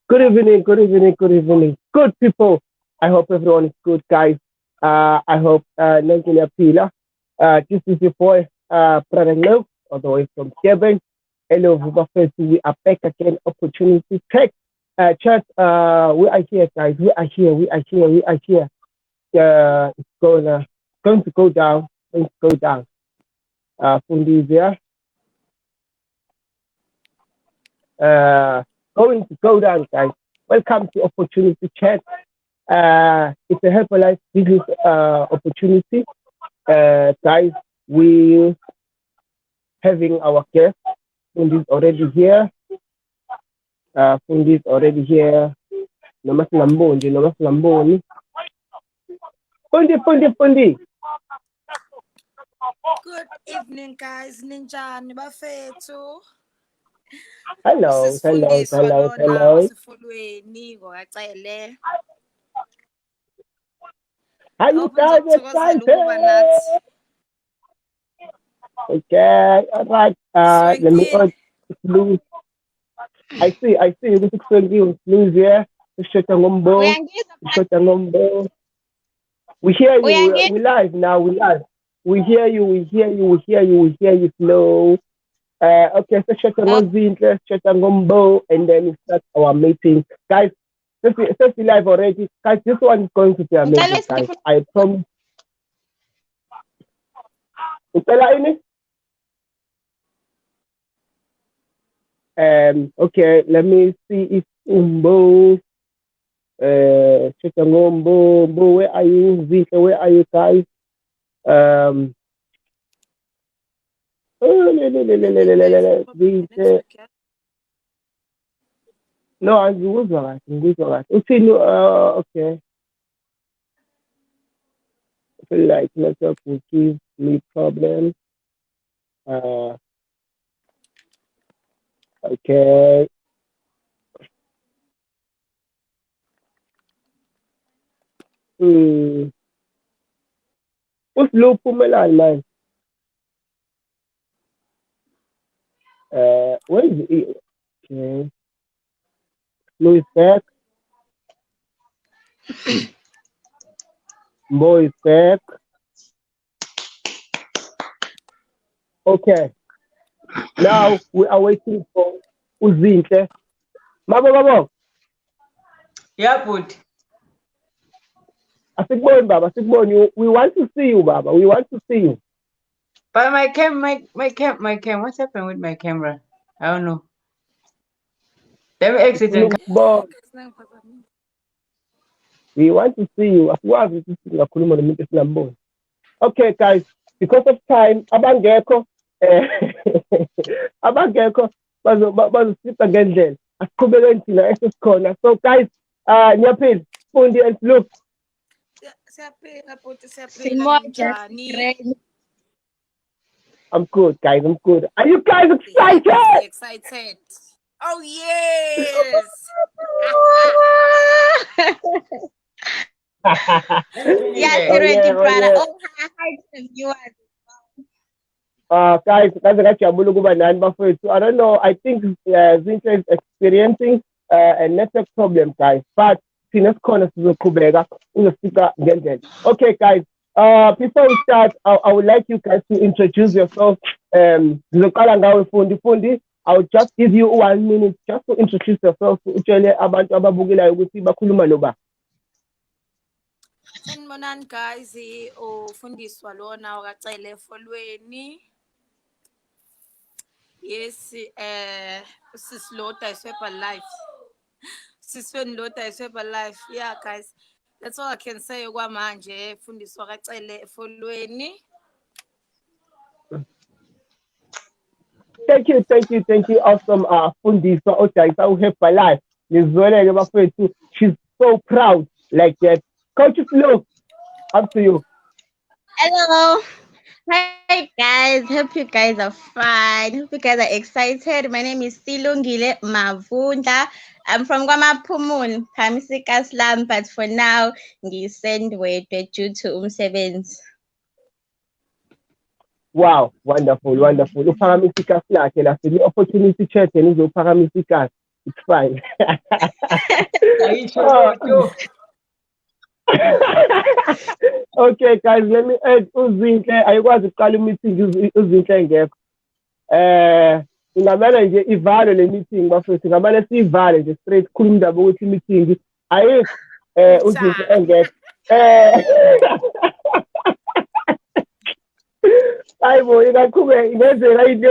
Good evening, good evening, good evening. Good people. I hope everyone is good, guys. I hope Nxewu Pila. This is your boy, Brada Nxewu, all the way from Kevin. Hello, Vubafetu. We are back again. Opportunity Tech. Chat, we are here, guys. We are here. We are here. We are here. It's going to go down. Going to go down. Fundy is here. Going to go down, guys. Welcome to Opportunity Chat. It's a Herbalife Business opportunity. Guys, we having our guest. Fundy is already here. Fundy is already here. Nomas Lamboni, Nomas Lamboni. Fundy. Good evening, guys. Ninjani bafethu. Hello. Usifundiswa lona wasifulweni ngocele. How you guys excited? Okay, all right. Let me lose. I see. You look lose here. We hear you. We live now. We live. We hear you slow. Okay, so Zinhle, Mboh, and then we start our meeting. Guys, since we live already, guys, this one is going to be amazing, guys. I promise. Okay, let me see if Mboh, Mboh, where are you? Zinhle, where are you guys? No, angikuzwa kahle. Okay. I feel like network will give me problems. Okay. Uslo Pumelani, man. Where is it? Okay. Flo is back. Mboh is back. Okay. Now we are waiting for Zinhle. Mabo. Yeah, but Asikboni, Baba. Asikboni. We want to see you, Baba. We want to see you. but my cam. What's happened with my camera? I don't know. Let me exit and come. We want to see you. Okay, guys. Because of time, abangeko, bazosipha ngendlela. Asiqhubeke thina esesikhona. So, guys, Nyaphil, Fundy and Look. I'm good, guys. I'm good. Are you guys excited? Excited. Oh yes. Yes, you're ready, Brada. Oh, hi to the viewers. Guys, I don't know. I think Zinhle is experiencing a network problem, guys. But okay, guys. Before we start, I would like you guys to introduce yourself. Fundi. I will just give you 1 minute just to introduce yourself. Sanibonani guys, ufundiswa lona wakacele efolweni. Yes, Sislota is Herbalife. Sislota is Herbalife. Yeah, guys. That's all I can say kwamanje. Fundiswa wakacele efolweni. Thank you. Awesome, Fundiswa Otayisa Herbalife. She's so proud like that. Coach Flo, up to you. Hello. Hi guys. Hope you guys are fine. Hope you guys are excited. My name is Nxewu Mavunda. I'm from Kwamaphumul, Phamisika Slum, but for now, ngisendwedwe due to umsebenzi. Wow, wonderful. Uphakamisika lakhe la the opportunity chat and uzophakamisika. It's fine. Okay, guys, let me add uZinhle. Ayikwazi ukuqala i-meeting uZinhle engekho. Ingamele nje ivale le meeting bafethu. Ngamele siyivale nje straight khuluma indaba ukuthi i-meeting ayikho uZinhle engekho. Hayibo ingaqhubeka ingenzeka into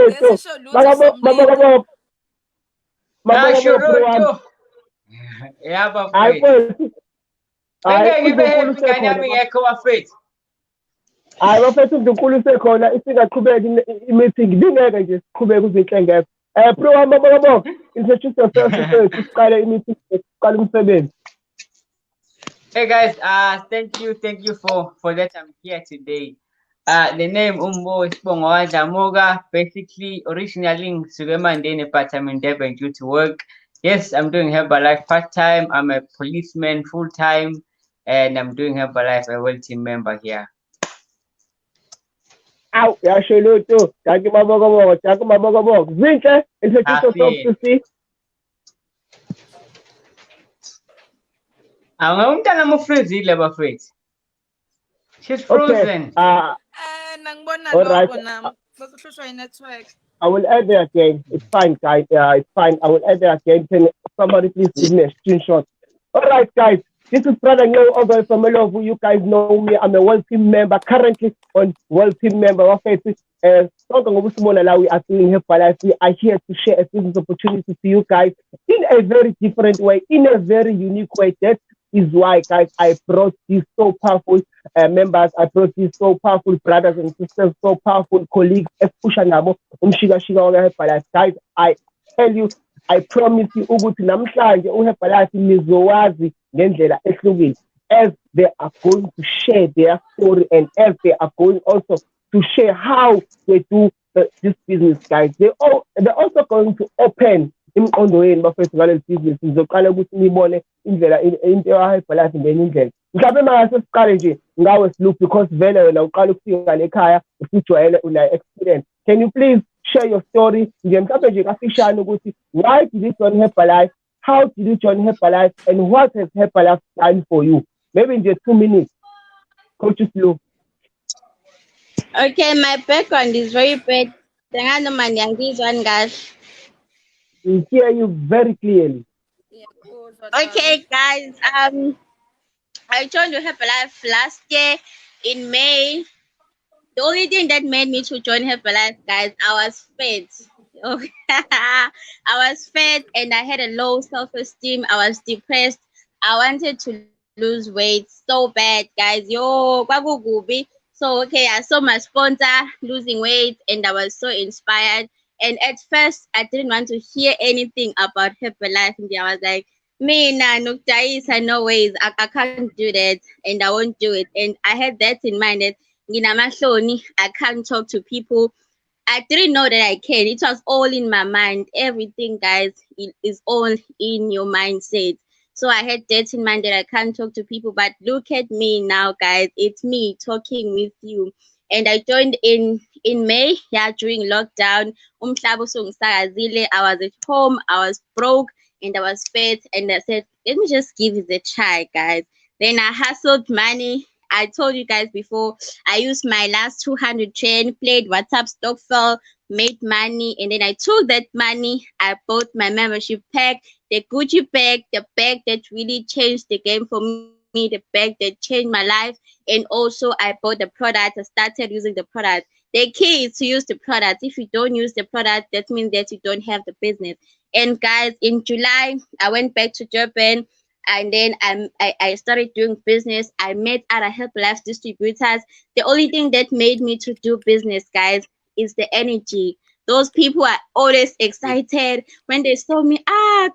yeah, bafethu. Hayi bafethu uNkulunkulu usekhona isingaqhubeka i-meeting bingeke nje siqhubeke uZinhle engekho. Pro wami introduce yourself first siqale i-meeting siqale umsebenzi. Hey guys, thank you for that. I'm here today. The name Mboh is Jamoga. Basically, originally Sugamandene, but I'm in Durban due to work. Yes, I'm doing Herbalife part-time. I'm a policeman full-time, and I'm doing Herbalife, a well team member here. Ow, yasho thank you maboko. Zinhle, introduce yourself to see. I'm freezing, bafethu. She's frozen. All right. I will add it again. It's fine, guys. It's fine. I will add it again. Can somebody please give me a screenshot? All right, guys. This is Brada Nxewu, all the way from Nxewu. You guys know me. I'm a World Team member, currently on World Team member. We are doing Herbalife. We are here to share a business opportunity to you guys in a very different way, in a very unique way. That is why, guys, I brought these so powerful members. I brought these so powerful brothers and sisters, so powerful colleagues. Guys, I tell you, I promise you, ukuthi namhlanje uHerbalife nizowazi ngendlela ehlukile, as they are going to share their story and as they are going also to share how they do this business, guys. They're also going to open imqondo yenu bafethu ngale business. Nizoqala ukuthi nibone indlela into yaHerbalife ngenye indlela. Mhlawumbe mangase siqale nje ngawe Sloop, because vele wena uqala ukufika lekhaya usijwayele una experience. Can you please share your story? Mhlawumbe nje kafishane ukuthi why did you join Herbalife? How did you join Herbalife? And what has Herbalife done for you? Maybe in just 2 minutes. Coach Sloop. Okay, my background is very bad. We hear you very clearly. Okay, guys. I joined Herbalife last year in May. The only thing that made me to join Herbalife, guys, I was fat. Okay. I was fat and I had a low self-esteem. I was depressed. I wanted to lose weight so bad, guys. Yo, kwakukubi. So okay, I saw my sponsor losing weight and I was so inspired. And at first, I didn't want to hear anything about Herbalife. And I was like, me, no ways. I can't do that and I won't do it. And I had that in mind that I can't talk to people. I didn't know that I can. It was all in my mind. Everything, guys, is all in your mindset. So I had that in mind that I can't talk to people. But look at me now, guys. It's me talking with you. And I joined in May, during lockdown. I was at home, I was broke, and I was fat. And I said, let me just give it a try, guys. Then I hustled money. I told you guys before, I used my last 200 chain, played WhatsApp Stockfell, made money, and then I took that money, I bought my membership pack, the Gucci bag, the bag that really changed the game for me, the bag that changed my life, and also I bought the product, I started using the product. The key is to use the product. If you don't use the product, that means that you don't have the business. And guys, in July, I went back to Japan. And then I started doing business. I met other Herbalife distributors. The only thing that made me to do business, guys, is the energy. Those people are always excited when they saw me.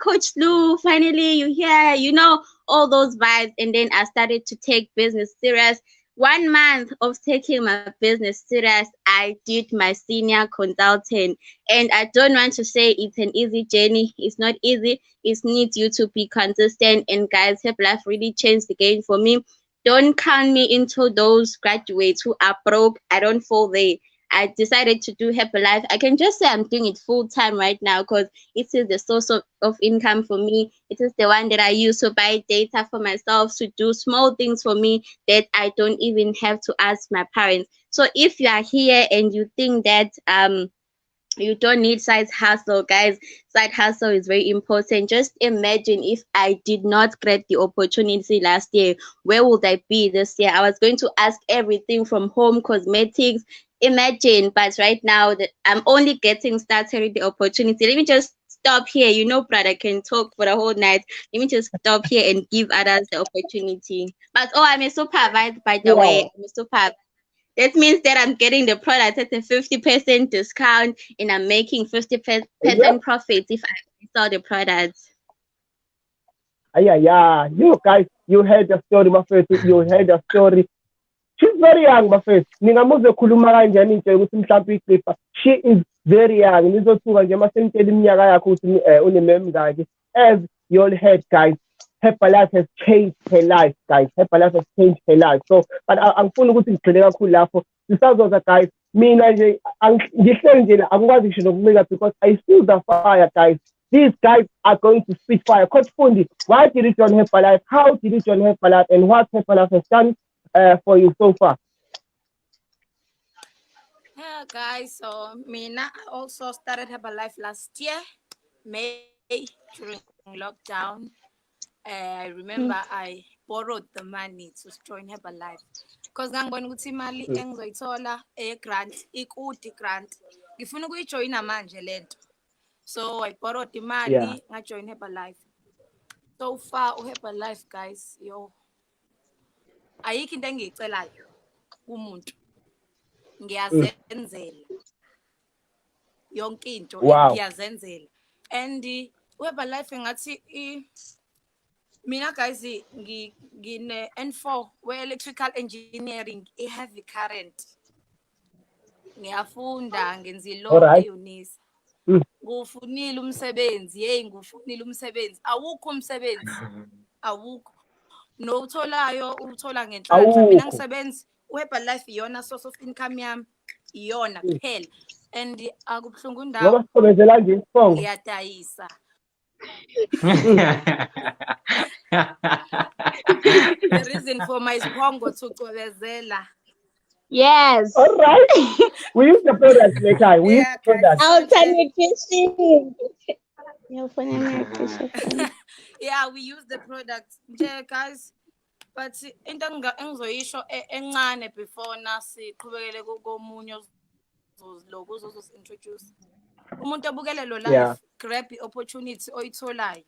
Coach Lou, finally you're here. You know, all those vibes. And then I started to take business serious. 1 month of taking my business serious, I did my senior consultant. And I don't want to say it's an easy journey. It's not easy. It needs you to be consistent. And guys, Herbalife really changed the game for me. Don't count me into those graduates who are broke. I don't fall there. I decided to do Herbalife. I can just say I'm doing it full time right now because it is the source of income for me. It is the one that I use to buy data for myself, to do small things for me that I don't even have to ask my parents. So if you are here and you think that you don't need side hustle, guys. Side hustle is very important. Just imagine if I did not get the opportunity last year, where would I be this year? I was going to ask everything from home cosmetics. Imagine, but right now that I'm only getting started with the opportunity. Let me just stop here. You know, Brada can talk for the whole night. Let me just stop here and give others the opportunity. But oh, I'm a supervisor, by the way. I'm a supervisor. That means that I'm getting the product at a 50% discount and I'm making 50% Yep. profit if I sell the products. Yeah. You guys, you heard the story, my first. You heard the story. She's very young, my first. Ningamuze khuluma kanjani nje ukuthi mhlawumbe iClipper. She is very young. Nizothuka nje masentshela iminyaka yakho ukuthi unememngaki. As you all heard, guys, Herbalife has changed her life, guys. Herbalife has changed her life. So, but angifuni ukuthi ngigxile kakhulu lapho. Sisazoza, guys. Mina nje ngihleli nje angikwazi ngisho nokuncika because I feel the fire, guys. These guys are going to spit fire. Coach Fundy, why did you join Herbalife? How did you join Herbalife? And what Herbalife has done for you so far? Yeah, guys. So Mina, I also started Herbalife last year, May, during lockdown. I remember I borrowed the money to join Herbalife because ngangibona ukuthi imali engizoyithola grant ikude grant. Ngifuna ukuyijoyina manje lento. So I borrowed imali, ngajoin Herbalife. So far Herbalife, guys, yo, ayikho into engiyicelayo kumuntu. Ngiyazenzela yonke into ngiyazenzela. And Herbalife ngathi mina, guys, ngine N4 we-electrical engineering, i-heavy current. Ngiyafunda ngenza i-law e-Unisa. Ngufunile umsebenzi, ngufunile umsebenzi. Awukho umsebenzi. Awukho. Notholayo uthola ngenhlanhla. Mina ngisebenzi Herbalife iyona source of income yami. Iyona kuphela. And akubuhlungu ndawo. Ngoba sisebenzela nje isibongo. Ngiyadayisa. The reason for my spongo to cobezela. Yes. All right. We use the product later. We use the product. Yeah, we use the product. Yeah, guys. But into engizoyisho encane before nasiqhubekele komunye loku uzosintroduce. Umuntu obukele lo live, grab i-opportunity oyitholayo.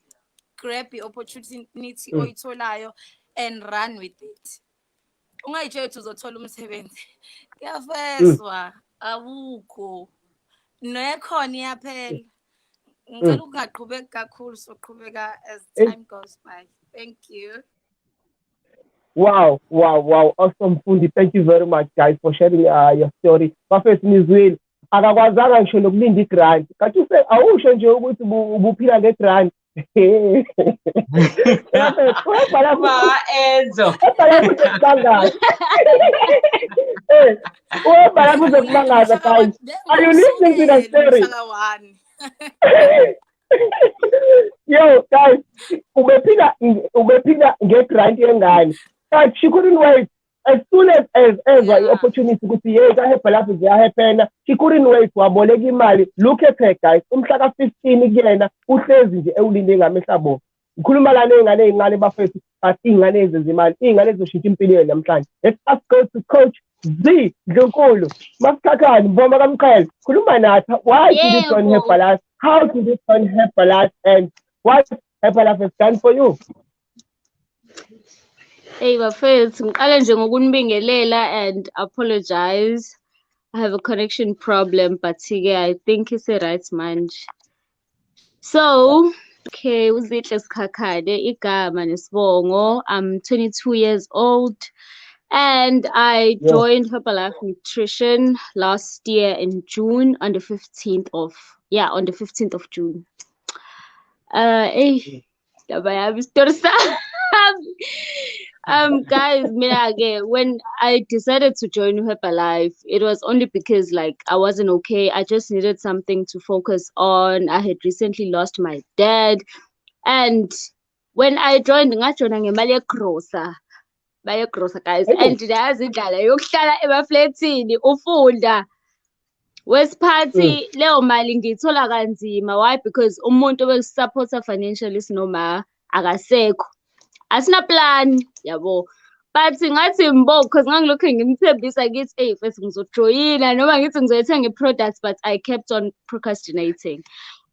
Grab i-opportunity oyitholayo and run with it. Ungayitshela ukuthi uzothola umsebenzi. Kuyafeswa, awukho. Nekhona iyaphela. Ngicela ungaqhubeki kakhulu, soqhubeka as time goes by. Thank you. Wow. Awesome, Fundi. Thank you very much, guys, for sharing your story. First, Nxewu, akakwazanga ngisho nokulinda i-grant. Kanti awusho nje ukuthi ubuphila nge-grant. Enzo. Guys. Are you listening to the story? Yo, guys, ubephila nge-grant yengane. But she couldn't wait. As soon as the opportunity to see Herbalife ziyahaphena, she couldn't wait waboleka imali. Look at her, guys. Umhla ka-15 kuyena uhlezi nje ewulinde ngamehla bo. Ngikhuluma la nengane ezincane bafethu, but ingane ezezimali, ingane ezoshintsha impilo yenu namhlanje. Let's go to Coach Ndlunkulu. Masikhakhani, Mboma kaMqhele. Khuluma nathi. Why did you join Herbalife? How did you join Herbalife? And what Herbalife has done for you? Hey, bafethu, ngiqale nje ngokunibingelela and apologize. I have a connection problem, but yeah, I think it's a right manje. So, okay, uZinhle Sikhakhane, igama nesibongo. I'm 22 years old and I joined Herbalife Nutrition last year in June on the 15th of June. Guys, when I decided to join Herbalife, it was only because like I wasn't okay. I just needed something to focus on. I had recently lost my dad, and when I joined, ngajoina ngemali yegrosa, bayegrosa guys, and yazi indlala yokuhlala emafletini ufunda. Wesiphathi leyo mali ngiyithola kanzima. Why? Because umuntu obesupporta financially sinoma akasekho. Asina plan, yabo. But ngathi Mboh, because ngangilokhu ngimthembisa ngithi hey mfethu ngizojoyina noma ngithi ngizoyithenga i-products, but I kept on procrastinating.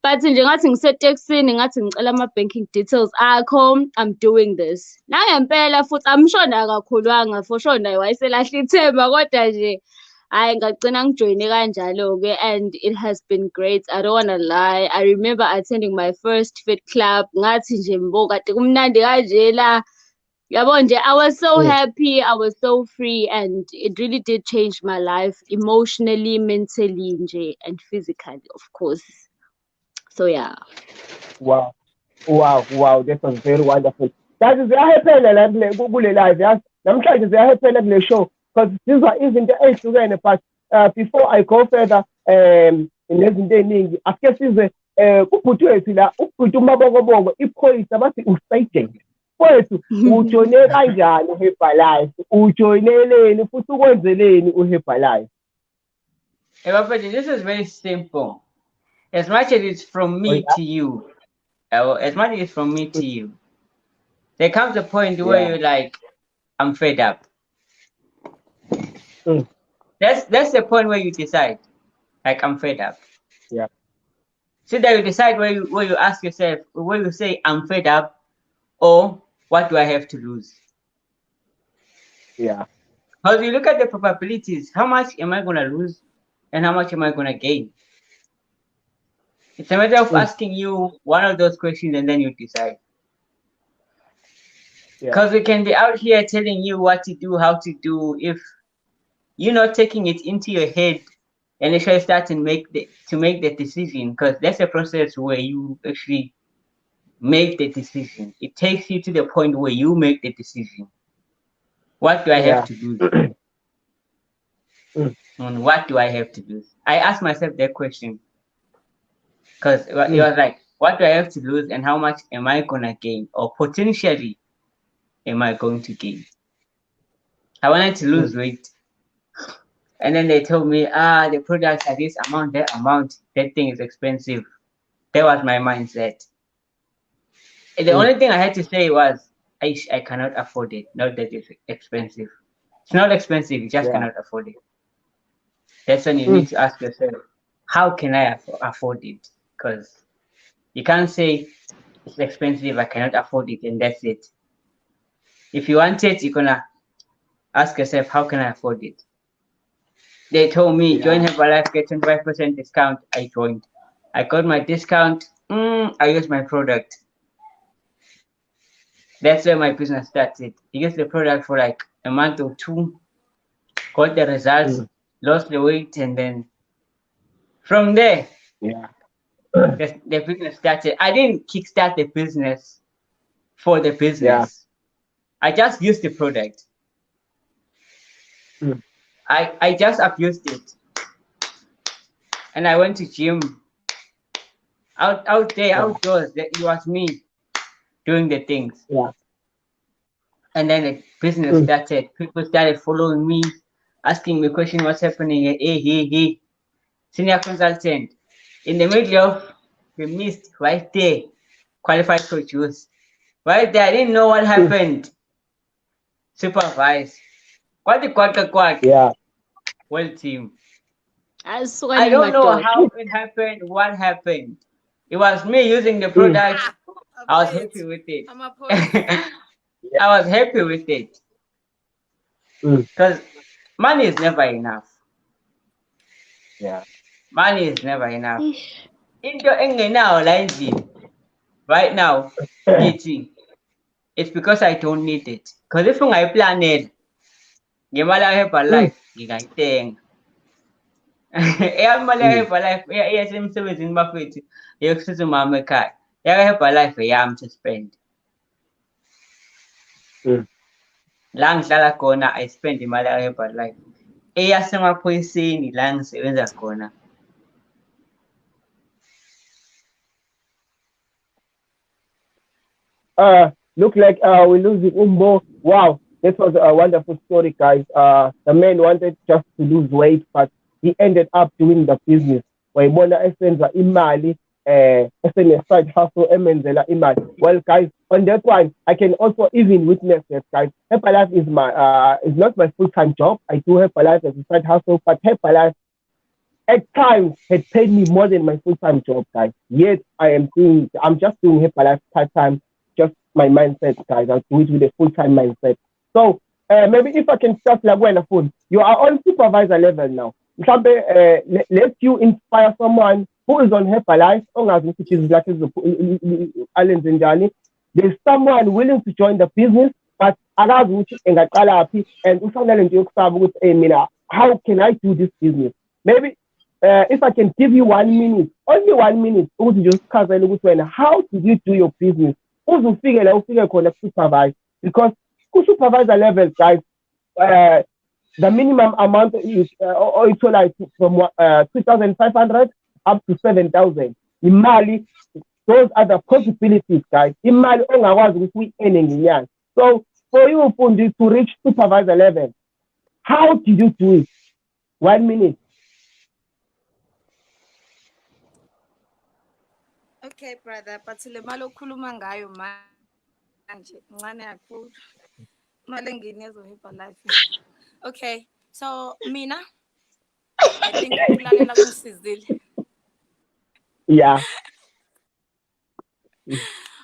But nje ngathi ngisetekisini ngathi ngicela ama-banking details akho, I'm doing this. Nangempela futhi amshona kakhulwanga, for sure naye wayeselahla ithemba, kodwa nje hayi ngagcina ngijoyine kanjalo-ke, and it has been great. I don't wanna lie. I remember attending my first fit club. Ngathi nje Mboh kade kumnandi kanjena. Yabo nje, I was so happy, I was so free, and it really did change my life emotionally, mentally nje, and physically, of course. So yeah. Wow. That was very wonderful. That is ziyahephela la kule live yazi. Namhlanje ziyahephela kule show because sizwa izinto ezihlukene, but before I go further nezinto eziningi ake size kubhuti wethu la ubhuti uMabokoboko iphoyisa bathi usayidele. Wethu ujoyine kanjani uHerbalife? Ujoyineleni futhi ukwenzeleni uHerbalife? This is very simple. As much as it's from me to you, as much as it's from me to you, there comes a point where you're like, I'm fed up. That's the point where you decide, like, I'm fed up. Yeah. So that you decide where you ask yourself, where you say, I'm fed up, or what do I have to lose? Yeah. Because you look at the probabilities, how much am I going to lose and how much am I going to gain? It's a matter of asking you one of those questions and then you decide. Because we can be out here telling you what to do, how to do, if you're not taking it into your head and actually start to make the decision, because that's a process where you actually make the decision. It takes you to the point where you make the decision. What do I have to lose? And what do I have to lose? I asked myself that question. Because it was like, what do I have to lose and how much am I going to gain? Or potentially am I going to gain? I wanted to lose weight. And then they told me, the products are this amount, that amount, that thing is expensive. That was my mindset. And the only thing I had to say was, I cannot afford it. Not that it's expensive. It's not expensive, you just cannot afford it. That's when you need to ask yourself, how can I afford it? Because you can't say it's expensive, I cannot afford it, and that's it. If you want it, you're gonna ask yourself, how can I afford it? They told me, join Herbalife, get 25% discount. I joined. I got my discount. I used my product. That's where my business started. I used the product for like a month or two, got the results, lost the weight, and then from there, the business started. I didn't kickstart the business for the business. I just used the product. I just abused it. And I went to gym. Out there, outdoors, it was me doing the things. And then the business started. People started following me, asking me questions, what's happening? Hey, senior consultant. In the middle of the mist, right there, qualified coaches. Right there, I didn't know what happened. Supervise. Quack. Yeah. Well, team. I don't know how it happened, what happened. It was me using the product. I was happy with it. I was happy with it. Because money is never enough. Yeah. Money is never enough. Right now, it's because I don't need it. Because if I plan it, Herbalife, ngingayithenga. Herbalife eyasemsebenzini bafethu yokusiza umama ekhaya. Herbalife yami to spend. La ngihlala khona I spend imali ka-Herbalife. Eyasemaphoyiseni la ngisebenza khona. Look like we're losing Mboh. Wow, this was a wonderful story, guys. The man wanted just to lose weight, but he ended up doing the business. Wayibona esenza imali, side hustle emenzela imali. Well, guys, on that one, I can also even witness that, guys. Herbalife is not my full-time job. I do Herbalife as a side hustle, but Herbalife at times had paid me more than my full-time job, guys. Yet I'm just doing Herbalife part-time, just my mindset, guys. I'll do it with a full-time mindset. So maybe if I can start like when phone, you are on supervisor level now. Let you inspire someone who is on Herbalife, there's someone willing to join the business, but and how can I do this business? Maybe if I can give you 1 minute, only 1 minute, just how did you do your business? Supervise, because supervisor level, guys, the minimum amount is also like from 2,500 up to 7,000. In Mali, those are the possibilities, guys. In Mali, we earning. So for you, Fundy, to reach supervisor level, how did you do it? 1 minute. Okay, brother, but le mali okhuluma ngayo manje ncane kakhulu. Imali engini yezo-Herbalife. Okay, so mina I think ukulalela kungisizile. Yeah.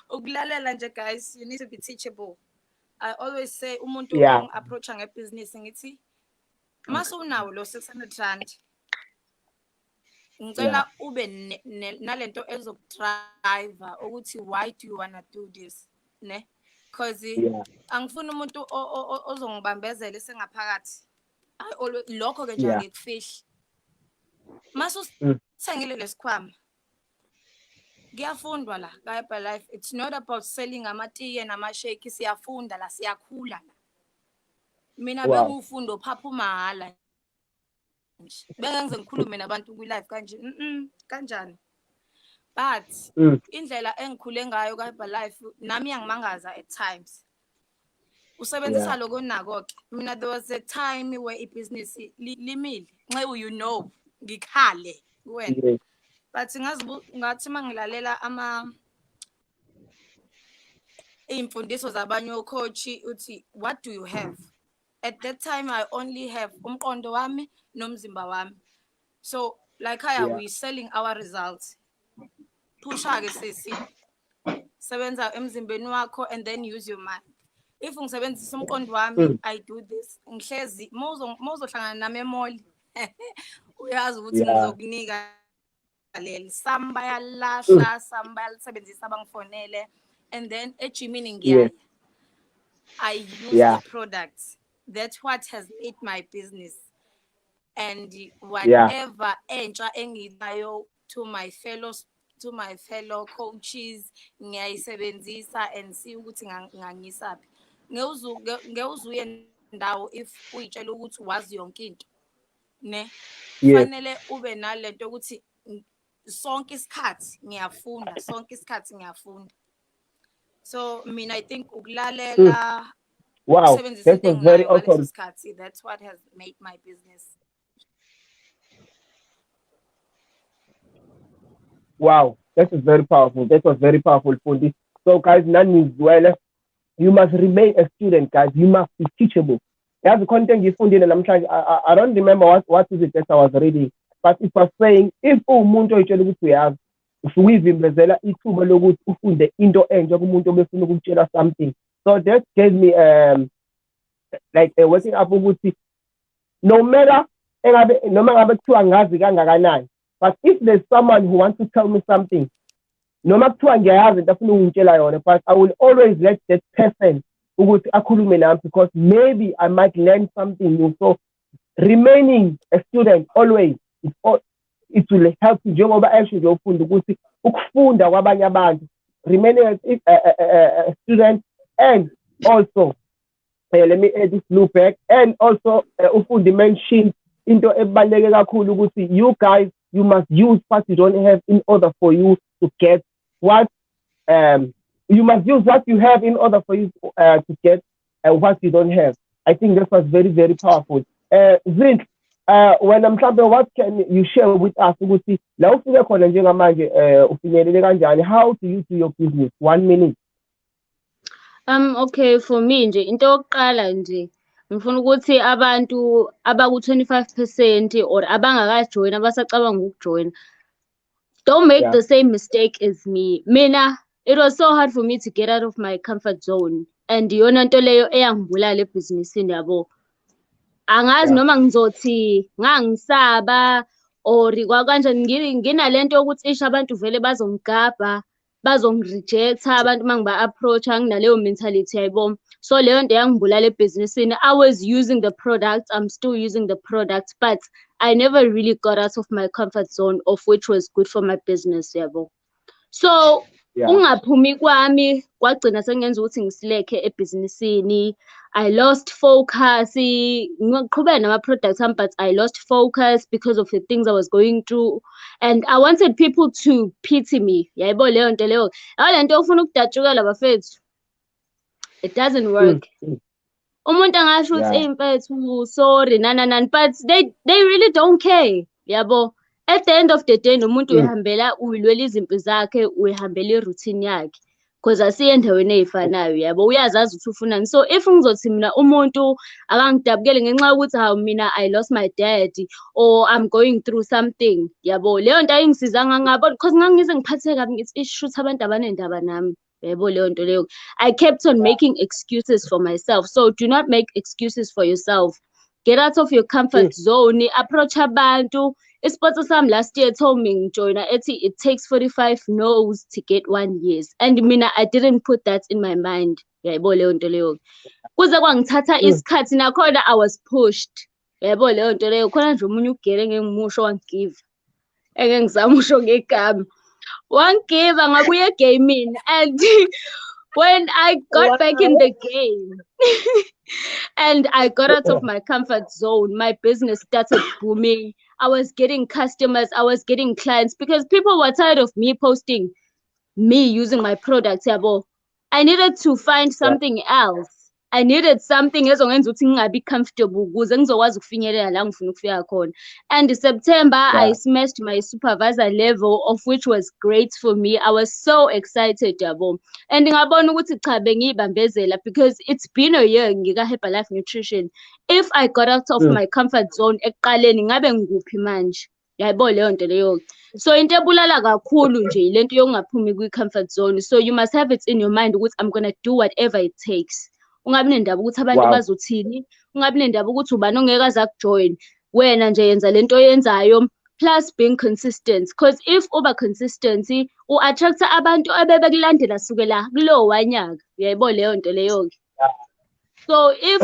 Ukulalela nje, guys, you need to be teachable. I always say umuntu Yeah. approach ngebusiness ngithi mase unawo lo 600 rand ngicela ube nalento ezokudriver ukuthi why do you wanna do this, ne? Because angifuni umuntu ozongibambezela esengaphakathi. Lokho ke nje angikufihli. Mase usithengile lesikhwama. Kuyafundwa la ka-Herbalife. It's not about selling amatiye namashake, siyafunda la, siyakhula la. Mina bengufundo phapha mahala. Bengenze ngikhulume nabantu kwi-life kanje. Kanjani? But indlela engikhule ngayo ka-Herbalife nami yangimangaza at times. Usebenzisa lokho nako ke. Mina there was a time where ibusiness limile. Nxewu, you know, ngikhale kuwena. But ngathi mangilalela imfundiso zabanye ocoach uthi what do you have? At that time I only have umqondo wami nomzimba wami. So like we selling our results. Pusha ke sisi. Sebenza emzimbeni wakho and then use your mind. If ngisebenzisa umqondo wami, I do this. Ngihlezi mozohlangana nami emoli. Uyazi ukuthi ngizokunika some bayalahla, some bayalisebenzisa bangifonele, and then ejimini ngiyaya. I use the products. That's what has made my business. And whatever entsha engidayo to my fellow coaches, ngiyayisebenzisa and see ukuthi ngangisaphi. Ngewuzuye ndawo if uyitshela ukuthi wazi yonke into. Ne? Fanele ube nalento ukuthi sonke isikhathi ngiyafunda. So I think ukulalela that was very awesome. That's what has made my business. Wow, that is very powerful. That was very powerful, Fundy. So guys, you must remain a student, guys. You must be teachable. There's the content you found in, and I'm trying. I don't remember what is it that I was reading. But it was saying, if umuntu etshelwe ukuthi uyazi, usuyivimbezela ithuba lokuthi ufunde into entsha kumuntu obefuna ukutshela something. So that gave me like a waking up ukuthi no matter noma ngabe kuthiwa ngazi kangakanani, but if there's someone who wants to tell me something, noma kuthiwa ngiyayazi into afuna ukungitshela yona, but I will always let that person ukuthi akhulume nami because maybe I might learn something new. So remaining a student always, it will help you njengoba actually nje ufunda ukuthi ukufunda kwabanye abantu, remaining a student and also let me add this blue back. And also, Fundy mentioned into ebaluleke kakhulu ukuthi you guys, you must use what you don't have in order for you to get what you must use what you have in order for you to get what you don't have. I think that was very, very powerful. Zinhle, when I'm talking, what can you share with us ukuthi la ufike khona njengamanje ufinyelele kanjani? How do you do your business? 1 minute. Okay, for me nje into yokuqala nje ngifuna ukuthi abantu abaku-25% or abangakajoyini abasacabanga ukujoyina, don't make the same mistake as me. Mina, it was so hard for me to get out of my comfort zone. And iyona nto leyo eyangibulala ebhizinisini yabo. Angazi noma ngizothi ngangisaba or kwakanjani, nginalento yokuthi isha abantu vele bazongigabha, bazongirejecta abantu mangiba-approach, anginaleyo mentality yayibona. So leyo nto yangibulala ebhizinisini. I was using the product, I'm still using the product, but I never really got out of my comfort zone, of which was good for my business yabo. So ungaphumi kwami kwagcina sengenza ukuthi ngisilekhe ebhizinisini. I lost focus. Ngiqhubeka nama-products ami, but I lost focus because of the things I was going through. And I wanted people to pity me. Yabo leyo nto leyo. Le nto ufuna ukudatshukela bafethu. It doesn't work. Umuntu angasho ukuthi mfethu sorry nani, but they really don't care. Yabo. At the end of the day, nomuntu uyahambela uyilwela izimpi zakhe, uyahambela iroutine yakhe. Because asiye endaweni eyifanayo yabo, uyazazi ukuthi ufunani. So if ngizothi mina umuntu akangidabukele ngenxa yokuthi hawu mina I lost my dad or I'm going through something yabo, leyo nto ayingisizanga ngabo because ngangize ngiphatheke kabi ngithi ishuthi abantu abanendaba nami. Yabo leyo nto leyo. I kept on making excuses for myself. So do not make excuses for yourself. Get out of your comfort zone, approach abantu. Sponsor Sam last year told me, Joyna, it takes 45 no's to get 1 yes. And mina, I didn't put that in my mind. Yabo leyo nto leyo. Kuze kwangithatha isikhathi nakhona I was pushed. Yabo leyo nto leyo. Khona nje umunye ugere ngengimusho wangigive. Engengizama usho ngegama. Wangigive ngabuye gaming and when I got back in the game and I got out of my comfort zone, my business started booming. I was getting customers, I was getting clients because people were tired of me posting me using my products. I needed to find something else. I needed something ezongenza ukuthi ngingabi comfortable ukuze ngizokwazi ukufinyelela la ngifuna ukufika khona. And in September, I smashed my supervisor level, of which was great for me. I was so excited yabo. And ngabona ukuthi cha bengiyibambezela because it's been a year ngika Herbalife Nutrition. If I got out of my comfort zone ekuqaleni ngabe ngikuphi manje? Yabo leyo nto leyo. So into ebulala kakhulu nje lento yokungaphumi kwi-comfort zone. So you must have it in your mind ukuthi I'm going to do whatever it takes. Ungabi nendaba ukuthi abantu bazothini, ungabi nendaba ukuthi ubani ongeke aze akujoin. Wena nje yenza lento oyenzayo, plus being consistent. Because if uba consistent, u-attracta abantu abebekulandela sukela kulowo wanyaka. Uyayibona leyo nto leyo. So if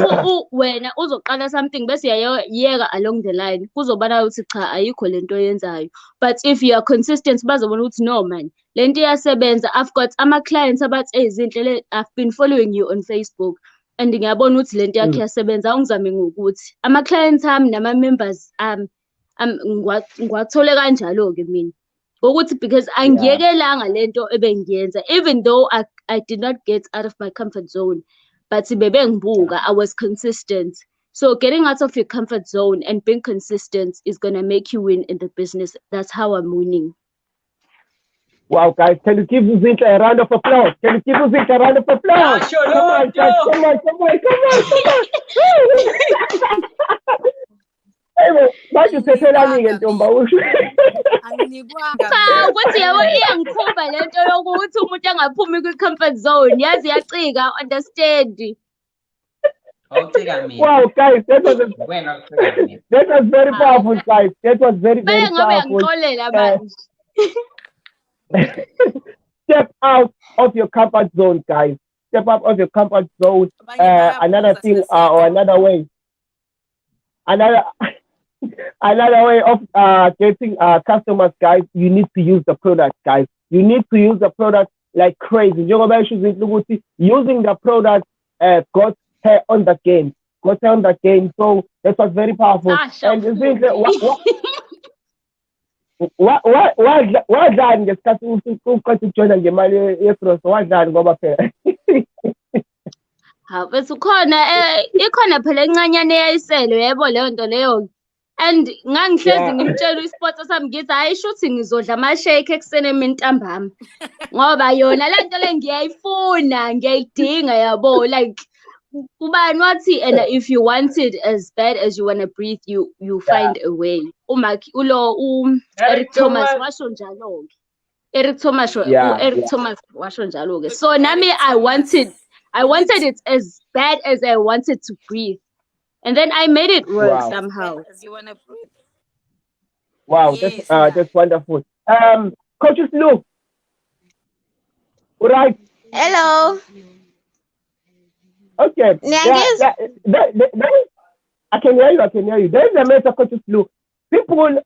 wena uzoqala something bese yeka along the line, kuzobana ukuthi cha ayikho lento oyenzayo. But if you are consistent, bazobona ukuthi no man, lento iyasebenza. I've got ama-clients abathi Zinhle, I've been following you on Facebook. And ngiyabona ukuthi lento yakhe iyasebenza. Ungizame ngokuthi ama-clients ami nama-members ngiwathole kanjalo ke mina. Ngokuthi because angiyekelanga lento ebengiyenza, even though I did not get out of my comfort zone. But I was consistent. So getting out of your comfort zone and being consistent is going to make you win in the business. That's how I'm winning. Wow, guys, can you give Zinhle a round of applause? Can you give Zinhle a round of applause? Sure, come on, guys, come on. Manje usethelani-ke ntomba usho. Angikwanga. Ukuthi yabo iyangikhomba lento yokuthi umuntu angaphumi kwi-comfort zone. Yazi yacika, understand. Wow, guys, that was very powerful, guys. That was very, very powerful. Step out of your comfort zone, guys. Step out of your comfort zone. Another thing or another way. Another way of getting customers, guys, you need to use the product, guys. You need to use the product like crazy. Using the product got her on the game. Got her on the game. So that was very powerful. And Zinhle, wadlani ngesikhathi uqeda ukujoyina ngemali ye-gross wadlani ngoba phela Bese ikhona phela encanyane eyayisele yebo leyo nto leyo. And ngangihlezi ngimtshela isipoto sami ngithi hayi shuthi ngizodla amashake ekuseni emini ntambama. Ngoba yona le nto le ngiyayifuna, ngiyayidinga yabo. Like ubani wathi and if you want it as bad as you want to breathe, you find a way. Eric Thomas washo njalo ke. Eric Thomas washo njalo ke. So nami I wanted it as bad as I wanted to breathe. And then I made it work somehow. As you want to breathe. Wow, Yes, that's wonderful. Coach Lou. All right. Hello. Okay. I can hear you. There's a matter, Coach Lou. People,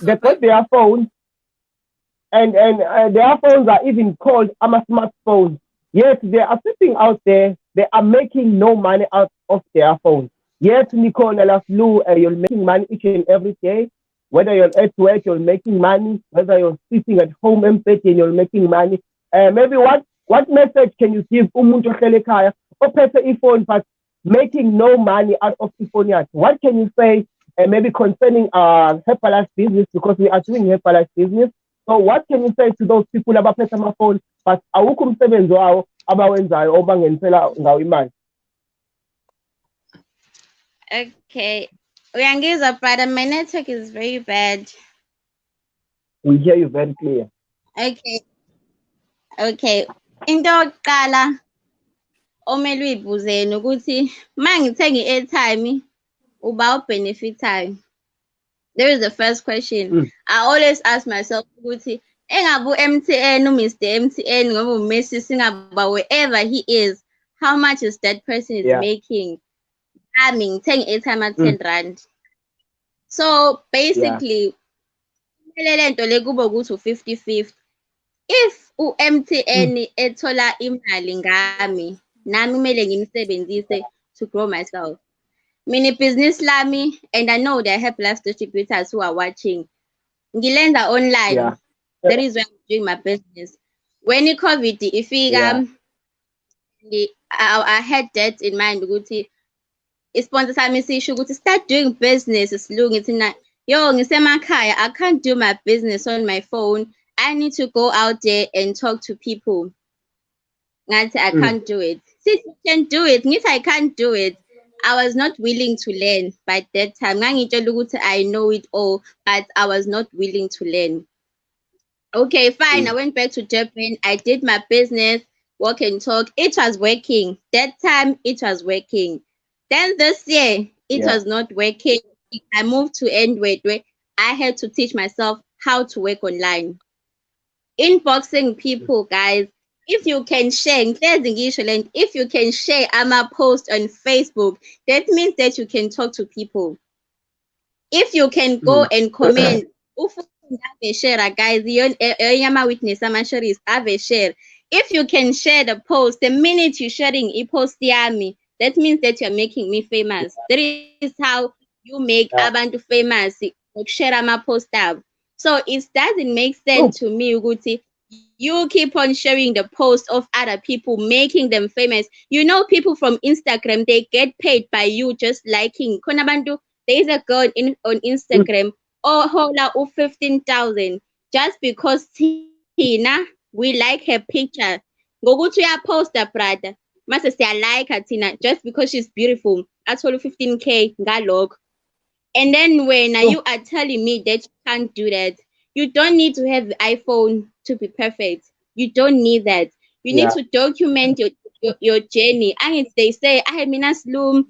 they got their phones, and their phones are even called smartphones. Yet they are sitting out there. They are making no money out of their phones. Yet, Nicole Lou, you're making money each and every day. Whether you're at work, you're making money. Whether you're sitting at home empty, you're making money. Maybe what message can you give umuntu ohlelekaya ophethe iphone but making no money out of iphone yakhe? What can you say maybe concerning Herbalife Business, because we are doing Herbalife Business? So what can you say to those people abaphethe amafoni but awukho umsebenzi wawo abawenzayo obangenisela ngawo imali? Okay. Uyangizwa, Brada, my network is very bad. We hear you very clear. Okay. Into yokuqala omele uyibuzeni ukuthi mangithenga i-airtime uba ubenefitayo. There is the first question. I always ask myself ukuthi engabu MTN Mr. MTN ngoba uMessi singaba wherever he is, how much is that person is making? I mean, 10 airtime at 10 rand. So basically, lento le kuba ukuthi 50-50. If u-MTN ethola imali ngami, nami kumele ngimsebenzise to grow myself. Mini business lami, and I know there are Herbalife distributors who are watching. Ngilenza online. Yeah. That is why I'm doing my business. When COVID, if I had that in mind, sponsor sami sisho ukuthi start doing business silungi thina yo ngisemakhaya, I can't do my business on my phone. I need to go out there and talk to people. Ngathi I can't do it. Since you can do it, ngithi I can't do it. I was not willing to learn by that time. Ngangitshela ukuthi I know it all, but I was not willing to learn. Okay, fine. I went back to Japan. I did my business, walk and talk. It was working. That time it was working. Then this year, it was not working. I moved to Android where I had to teach myself how to work online. Inboxing people, guys. If you can share, if you can share a post on Facebook, that means that you can talk to people. If you can go and comment, share, guys, witness, share. If you can share the post, the minute you're sharing a post, that means that you're making me famous. That is how you make abantu famous. Share my post up. So it doesn't make sense to me, Uguti. You keep on sharing the post of other people, making them famous. You know, people from Instagram, they get paid by you just liking. Konabandu, there is a girl on Instagram, hola 15,000, just because Tina, we like her picture. Go to your poster, Brada. Must say I like her, Tina, just because she's beautiful. I told you 15K, galog. And then when you are telling me that you can't do that, you don't need to have the iPhone to be perfect. You don't need that. You need to document your journey. And they say, I have Sloom.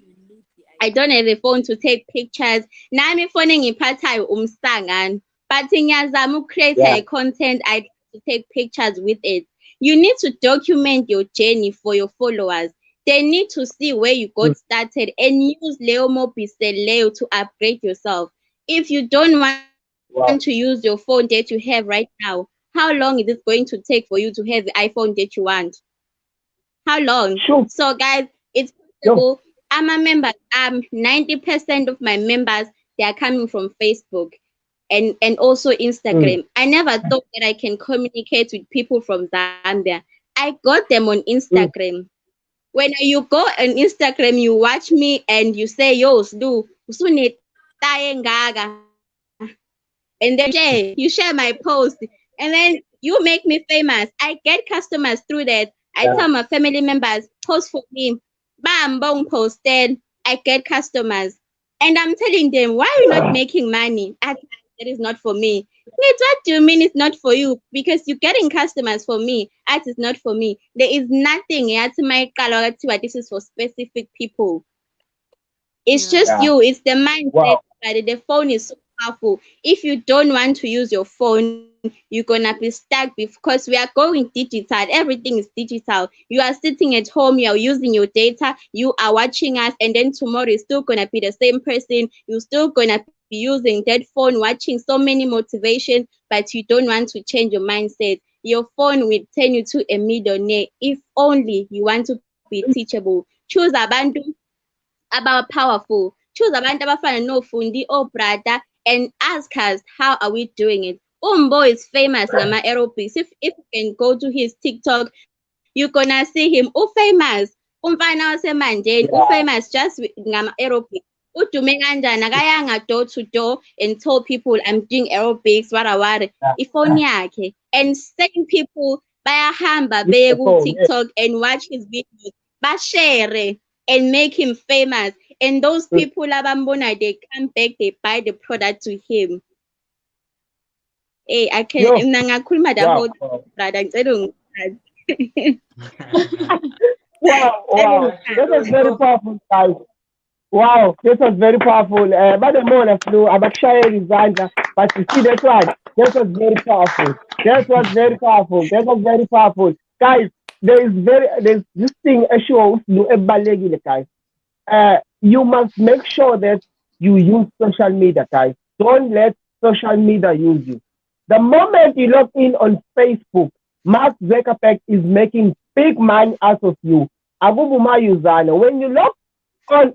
I don't have a phone to take pictures. Now I'm phoning in part-time umsangan. But in create a content, I to take pictures with it. You need to document your journey for your followers. They need to see where you got started and use Leo Leo to upgrade yourself. If you don't want to use your phone that you have right now, how long is it going to take for you to have the iPhone that you want? How long? Sure. So guys, it's profitable. I'm a member. 90% of my members, they are coming from Facebook and also Instagram. I never thought that I can communicate with people from Zambia. I got them on Instagram. When you go on Instagram, you watch me and you say, yo, Sdu, usune taye ngaga. And then you share my post. And then you make me famous. I get customers through that. I tell my family members, post for me. Bam, boom, posted. I get customers. And I'm telling them, why are you not making money? That is not for me. Wait, what do you mean it's not for you? Because you're getting customers for me. That is not for me. There is nothing. This is for specific people. It's just you. It's the mindset. The phone is so powerful. If you don't want to use your phone, you're gonna be stuck because we are going digital. Everything is digital. You are sitting at home, you are using your data, you are watching us, and then tomorrow is still gonna be the same person. You're still gonna be using that phone, watching so many motivations, but you don't want to change your mindset. Your phone will turn you to a millionaire if only you want to be teachable. Choose abantu about powerful. Choose abantu abafana no Fundy or Brada and ask us how are we doing it. Mboh is famous ngama aerobics. If you can go to his TikTok, you're gonna see him. Famous. Umfana wasemandeni, famous just with ngama aerobics. Udume kanjani akayanga door to door and told people I'm doing aerobics wara ifoni yakhe. And same people bayahamba beye ku TikTok and watch his videos, bashare and make him famous. And those people abambona, they come back, they buy the product to him. Hey, I can nangakhuluma the whole brother. Wow, that was very powerful, guys. Wow, this was very powerful. But the more flew, I'm sharing Zanja, but you see that one, that was very powerful. That was very powerful. That was very powerful, guys. There's this thing issue guys. You must make sure that you use social media, guys. Don't let social media use you. The moment you log in on Facebook, Mark Zuckerberg is making big money out of you. When you log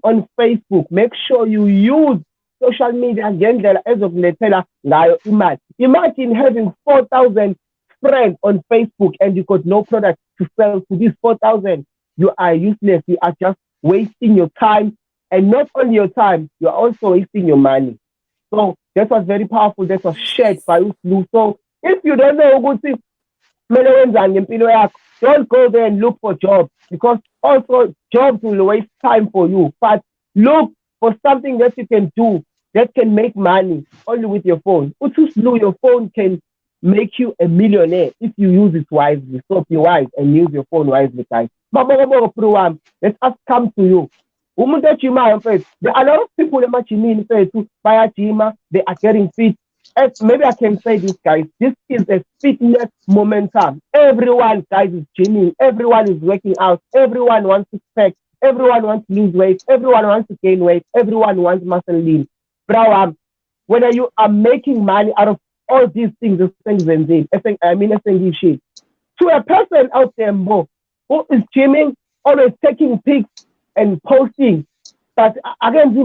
on Facebook, make sure you use social media as of Imagine having 4,000 friends on Facebook and you got no product to sell to these 4,000. You are useless. You are just wasting your time, and not only your time, you are also wasting your money. So that was very powerful. That was shared by Uslu. So if you don't know good thing, don't go there and look for jobs, because also jobs will waste time for you. But look for something that you can do that can make money only with your phone. Uslu, your phone can make you a millionaire if you use it wisely. So be wise and use your phone wisely, guys. Let us come to you. There are a lot of people they are getting fit. Maybe I can say this, guys. This is a fitness momentum. Everyone, guys, is gymming. Everyone is working out. Everyone wants to spec. Everyone wants to lose weight. Everyone wants to gain weight. Everyone wants muscle lean. Bro, whether you are making money out of all these things, to a person out there, Mboh, who is gymming, always taking pics and posting, but against the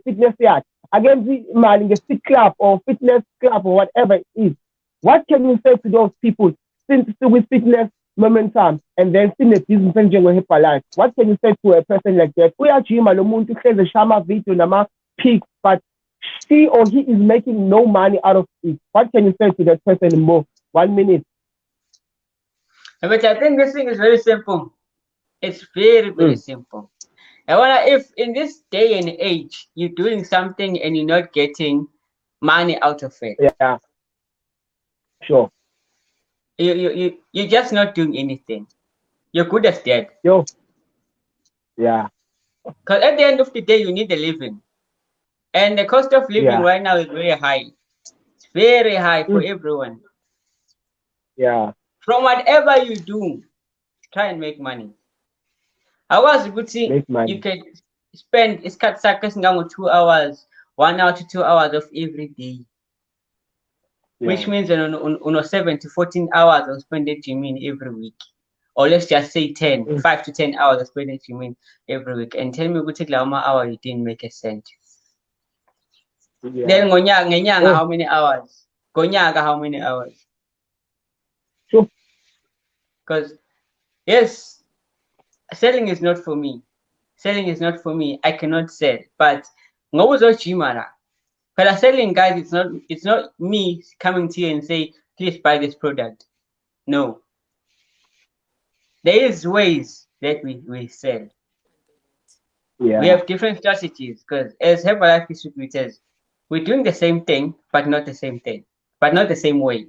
fitness yard, against the fit club or fitness club or whatever it is. What can you say to those people since with fitness momentum and then still a business and Herbalife? What can you say to a person like that? We are gym to say the shama video nama pics, but she or he is making no money out of it. What can you say to that person more? 1 minute. But I think this thing is very simple. It's very, very simple. I wonder if in this day and age you're doing something and you're not getting money out of it. Yeah. Sure. You're just not doing anything. You're good as dead. Yo. Yeah. Because at the end of the day, you need a living. And the cost of living right now is very high. It's very high for everyone. Yeah. From whatever you do, try and make money. I was good thing you can spend it's cut suckers now 2 hours, 1 hour to 2 hours of every day. Which means on 7 to 14 hours I'll spend at gymming every week. or let's just say 10, 5 to 10 hours I spend at gym every week, and tell me we take like 1 hour you didn't make a cent. Yeah. Then ngonyanga how many hours? Ngonyanga how many hours? Sure. Because yes, selling is not for me. Selling is not for me. I cannot sell. But ngobuzo chimara. But selling, guys, it's not me coming to you and say, please buy this product. No. There is ways that we sell. Yeah. We have different strategies because as Herbalife distributors, we're doing the same thing, but not the same thing, but not the same way.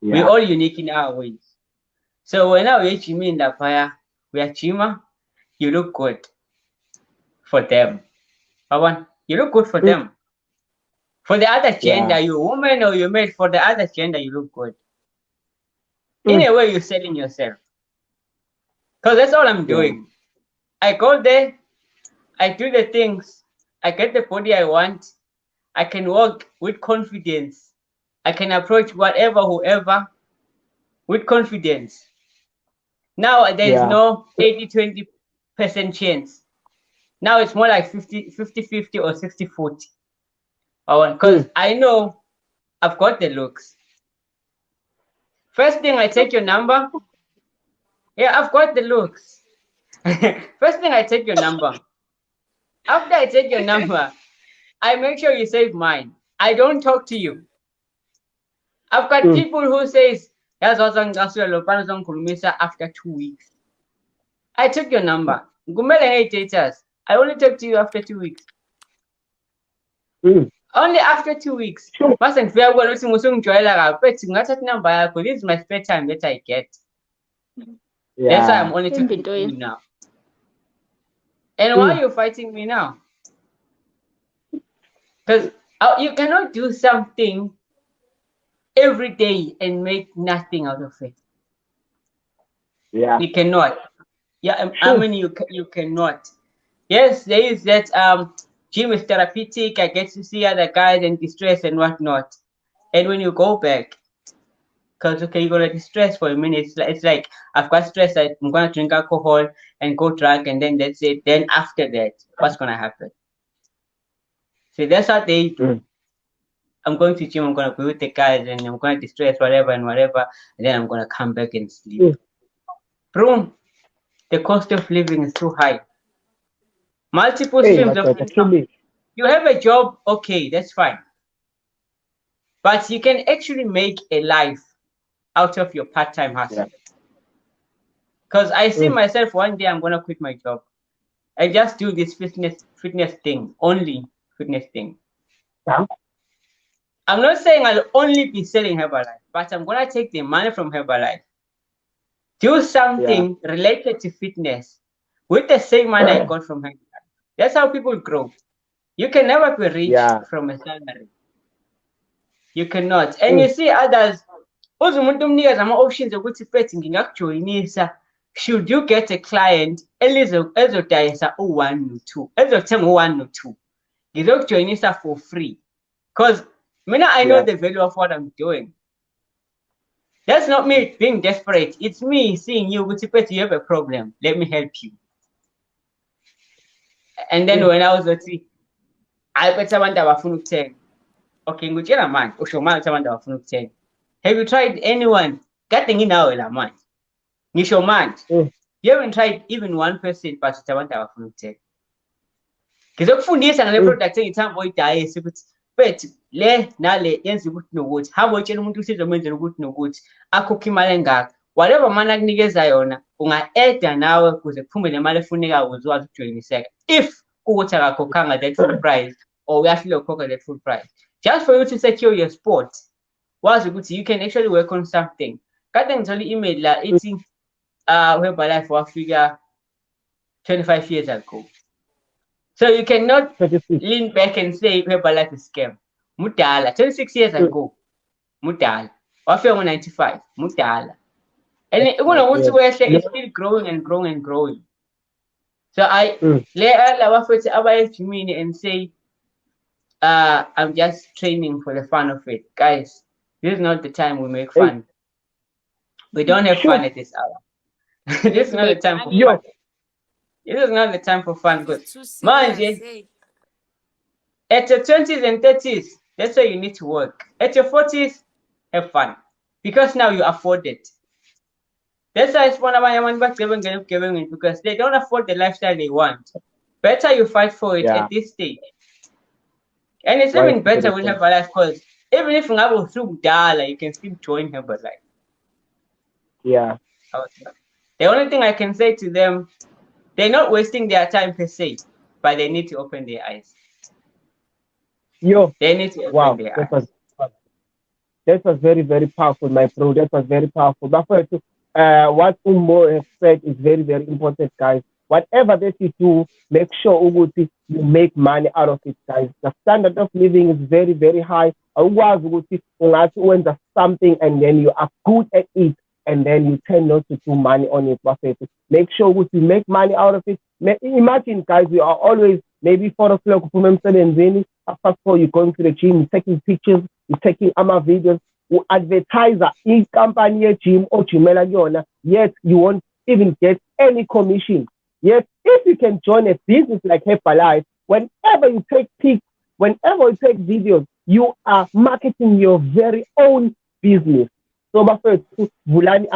Yeah. We're all unique in our ways. So when I reach me in the fire, we are chima, you look good for them. You look good for them. For the other gender, you're a woman or you're male, for the other gender, you look good. In a way, you're selling yourself. Because that's all I'm doing. I go there, I do the things, I get the body I want, I can walk with confidence. I can approach whatever, whoever with confidence. Now there's no 80-20% chance. Now it's more like 50-50 or 60-40. Because I know I've got the looks. First thing, I take your number. Yeah, I've got the looks. First thing, I take your number. After I take your number, I make sure you save mine. I don't talk to you. I've got people who says, after 2 weeks. I took your number. I only talk to you after 2 weeks. Only after 2 weeks. This is my spare time that I get. That's why I'm only talking to you now. And why are you fighting me now? Because you cannot do something every day and make nothing out of it. Yeah. You cannot. Yeah, I mean you cannot. Yes, there is that gym is therapeutic. I get to see other guys and distress and whatnot. And when you go back, because okay, you're gonna distress for a minute. It's like I've got stress. I'm gonna drink alcohol and go drunk, and then that's it. Then after that, what's gonna happen? See, that's what they do. I'm going to gym. I'm gonna be with the guys, and I'm gonna distress whatever and whatever, and then I'm gonna come back and sleep. Bro, the cost of living is too high. Multiple streams of income. You have a job, okay, that's fine. But you can actually make a life out of your part-time hustle. Because I see myself one day I'm gonna quit my job. I just do this fitness thing, only fitness thing. I'm not saying I'll only be selling Herbalife, but I'm gonna take the money from Herbalife, do something related to fitness with the same money I got from Herbalife. That's how people grow. You can never be rich from a salary. You cannot. And you see others, options should you get a client ezodayisa u-1 no-2 ezothenga u-1 no-2 ngizokujoyinisa for free because I know the value of what I'm doing. That's not me being desperate. It's me seeing you you have a problem, let me help you. And then when I was I bet abantu abafuna ukuthenga. Okay, ngutshela manje usho manje abantu abafuna ukuthenga. Have you tried anyone? Kade nginawe la manje. Ngisho manje. You haven't tried even 1% but abantu abafuna ukuthenga. Ngizokufundisa ngale product engithamba uyidayisa ukuthi bethi le nale yenza ukuthi nokuthi. Hamba utshela umuntu usizomenzela ukuthi nokuthi akhokhe imali engaka. Whatever manje akunikeza yona unga-add nawe ukuze kuphume le mali efunekayo ukuze ukwazi ukujoyiniseka. If kukuthi akakhokhanga that full price or uyahluleka ukukhokha that full price. Just for you to secure your spot, you can actually work on something. Kade ngithola i-email la ithi Herbalife wafika 25 years ago. So you cannot lean back and say Herbalife is scam. Mudala, 26 years ago. Mudala. Wafika ngo-95. Mudala. And it's still growing and growing and growing. So I let abafethu and say, I'm just training for the fun of it. Guys, this is not the time we make fun. We don't have fun at this hour. This is not the time for fun. This is not the time for fun. Good. Too serious, Manje, hey. at your 20s and 30s, that's why you need to work. At your 40s, have fun. Because now you afford it. That's why it's one of my giving because they don't afford the lifestyle they want. Better you fight for it at this stage. And it's even better with Herbalife because even if you have through dollar, you can still join Herbalife. Yeah. The only thing I can say to them, they're not wasting their time per se, but they need to open their eyes. They need to open their eyes. That was very, very powerful, my bro. That was very powerful. But what Mboh has said is very, very important, guys. Whatever that you do, make sure you make money out of it, guys. The standard of living is very, very high. When something and then you are good at it, and then you tend not to do money on it. Make sure you make money out of it. Imagine, guys, you are always maybe 4 o'clock, after 4, you're going to the gym, you're taking pictures, you're taking videos, you advertise in company gym or gym, yet you won't even get any commission. Yet, if you can join a business like Herbalife, whenever you take pics, whenever you take videos, you are marketing your very own business. So, Vulani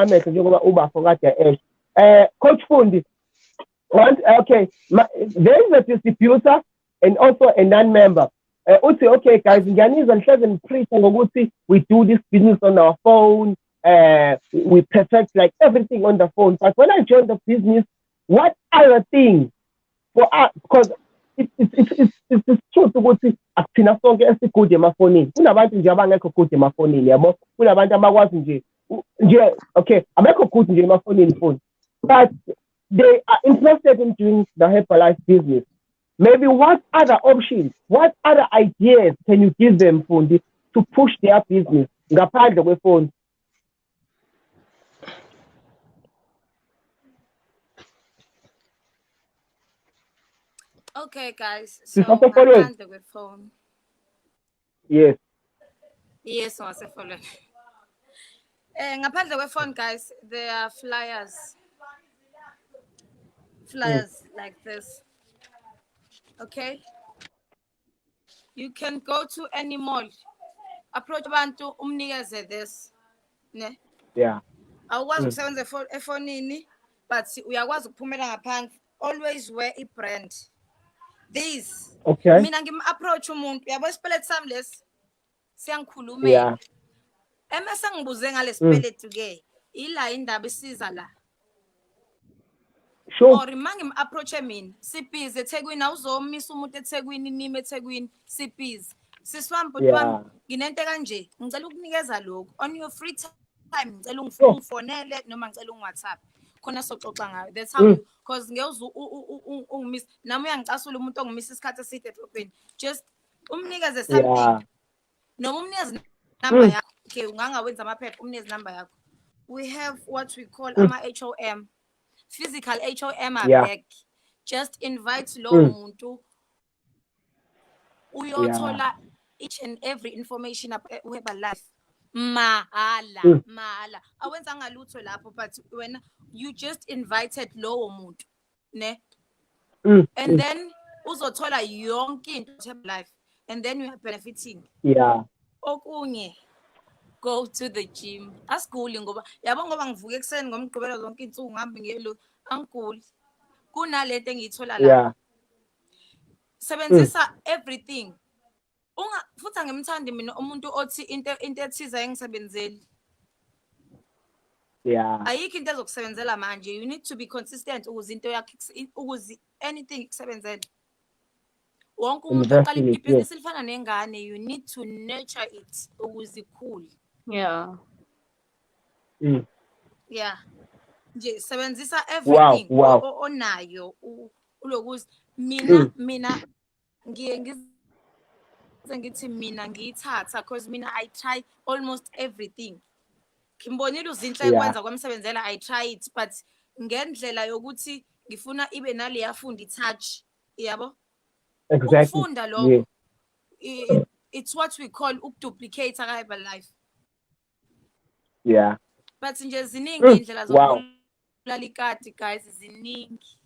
Coach Fundy, okay, there is a distributor and also a non-member. Okay, guys, we do this business on our phone, we perfect like everything on the phone. But when I joined the business, what other thing for us? Because it's true ukuthi akuthina sonke esikude emafonini. Kunabantu nje abangekho kude emafonini, yabo. Kunabantu abakwazi nje okay, abekho kude nje emafonini phone. But they are interested in doing the Herbalife business. Maybe what other options, what other ideas can you give them, Fundi, to push their business? Ngaphandle kwe-phone. Okay, guys. So ngaphandle kwe-phone. Yes. Yes, following. Ngaphandle kwe-phone, guys, there are flyers. Flyers like this. Okay? You can go to any mall. Approach abantu umnikeze this. Ne? Yeah. Awukwazi ukusebenza efonini, but uyakwazi ukuphumela ngaphandle. Always wear a brand. These. Okay. Mina ngim-approach umuntu. Uyabo isipeletu sami lesi? Siyangikhulumela. Yeah. Emase ngibuze ngale sipeletu ke. Ila indaba isiza la. Sure. Or mangim-approach mina. Sibhizi eThekwini awuzomisa umuntu eThekwini nimi eThekwini. Sibhizi. Siswami bhuti wami nginento kanje. Ngicela ukunikeza lokho. On your free time ngicela ungifonele noma ngicela ungi-WhatsApp. Khona soxoxa ngayo. That's how you, because ngeuze ungimisa nami uyangicasula umuntu ongimisa isikhathi eside edrobheni. Just umnikeze something. Noma umnikeze number yakho. Okay, ungangawenza amaphepha umnikeze number yakho. We have what we call ama-HOM. Physical HOM are back. Just invite low muntu. Uyothola each and every information about Herbalife. Mahala. Awenza ngalutho lapho, but when you just invited low muntu, ne? And then uzothola yonke into Herbalife, and then you are benefiting. Yeah. Okunye, go to the gym. Asiguli ngoba yabo ngoba ngivuka ekseni ngomgqibelo zonke insuku ngihambe ngiyelo angiguli. Kunalento engiyithola la. Yeah. Sebenzisa everything. Futhi angimthandi mina umuntu othi into ethiza engisebenzeli. Yeah. Ayikho into ezokusebenzela manje. You need to be consistent ukuze into yakho ukuze anything ikusebenzele. Wonke umuntu oqala ibhizinisi lifana nengane, you need to nurture it ukuze ikhule. Yeah. Yeah. Nje sebenzisa everything onayo ulokuzi mina ngithi mina ngiyithatha because mina I try almost everything. Ngimbonile uZinhle kwenza kwamsebenzela, I try it, but ngendlela yokuthi ngifuna ibe nale yafunda itouch, yabo? Exactly. Ukufunda lokho. It's what we call ukuduplicate Herbalife. Yeah. But nje ziningi indlela Wow. zokubulala ikati, guys, ziningi.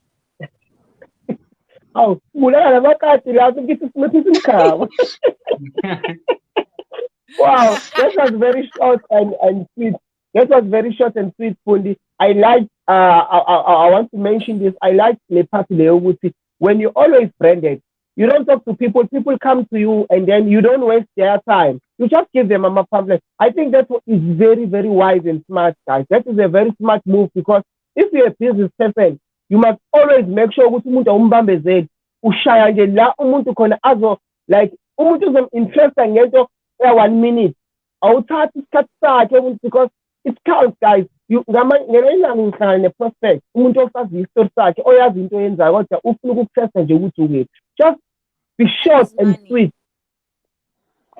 Oh, mulala namakati lapho ngithi simephisa imkhaba. Wow, that was very short and sweet. That was very short and sweet, Fundy. I like, I want to mention this. I like the part when you're always branded, you don't talk to people. People come to you and then you don't waste their time. You just give them a pamphlet. I think that is very, very wise and smart, guys. That is a very smart move because if you're a business person, you must always make sure ukuthi umuntu awumbambezeli ushaya nje la umuntu khona azo like umuntu uzom-interesta ngento 1 minute awuthathi isikhathi sakhe because it counts, guys. Ngelinye ilanga ngihlangana ne-prospect umuntu osazi isitori sakhe oyazi into oyenzayo kodwa ufuna ukukutesta nje ukuthi ukephi. Just be short and sweet.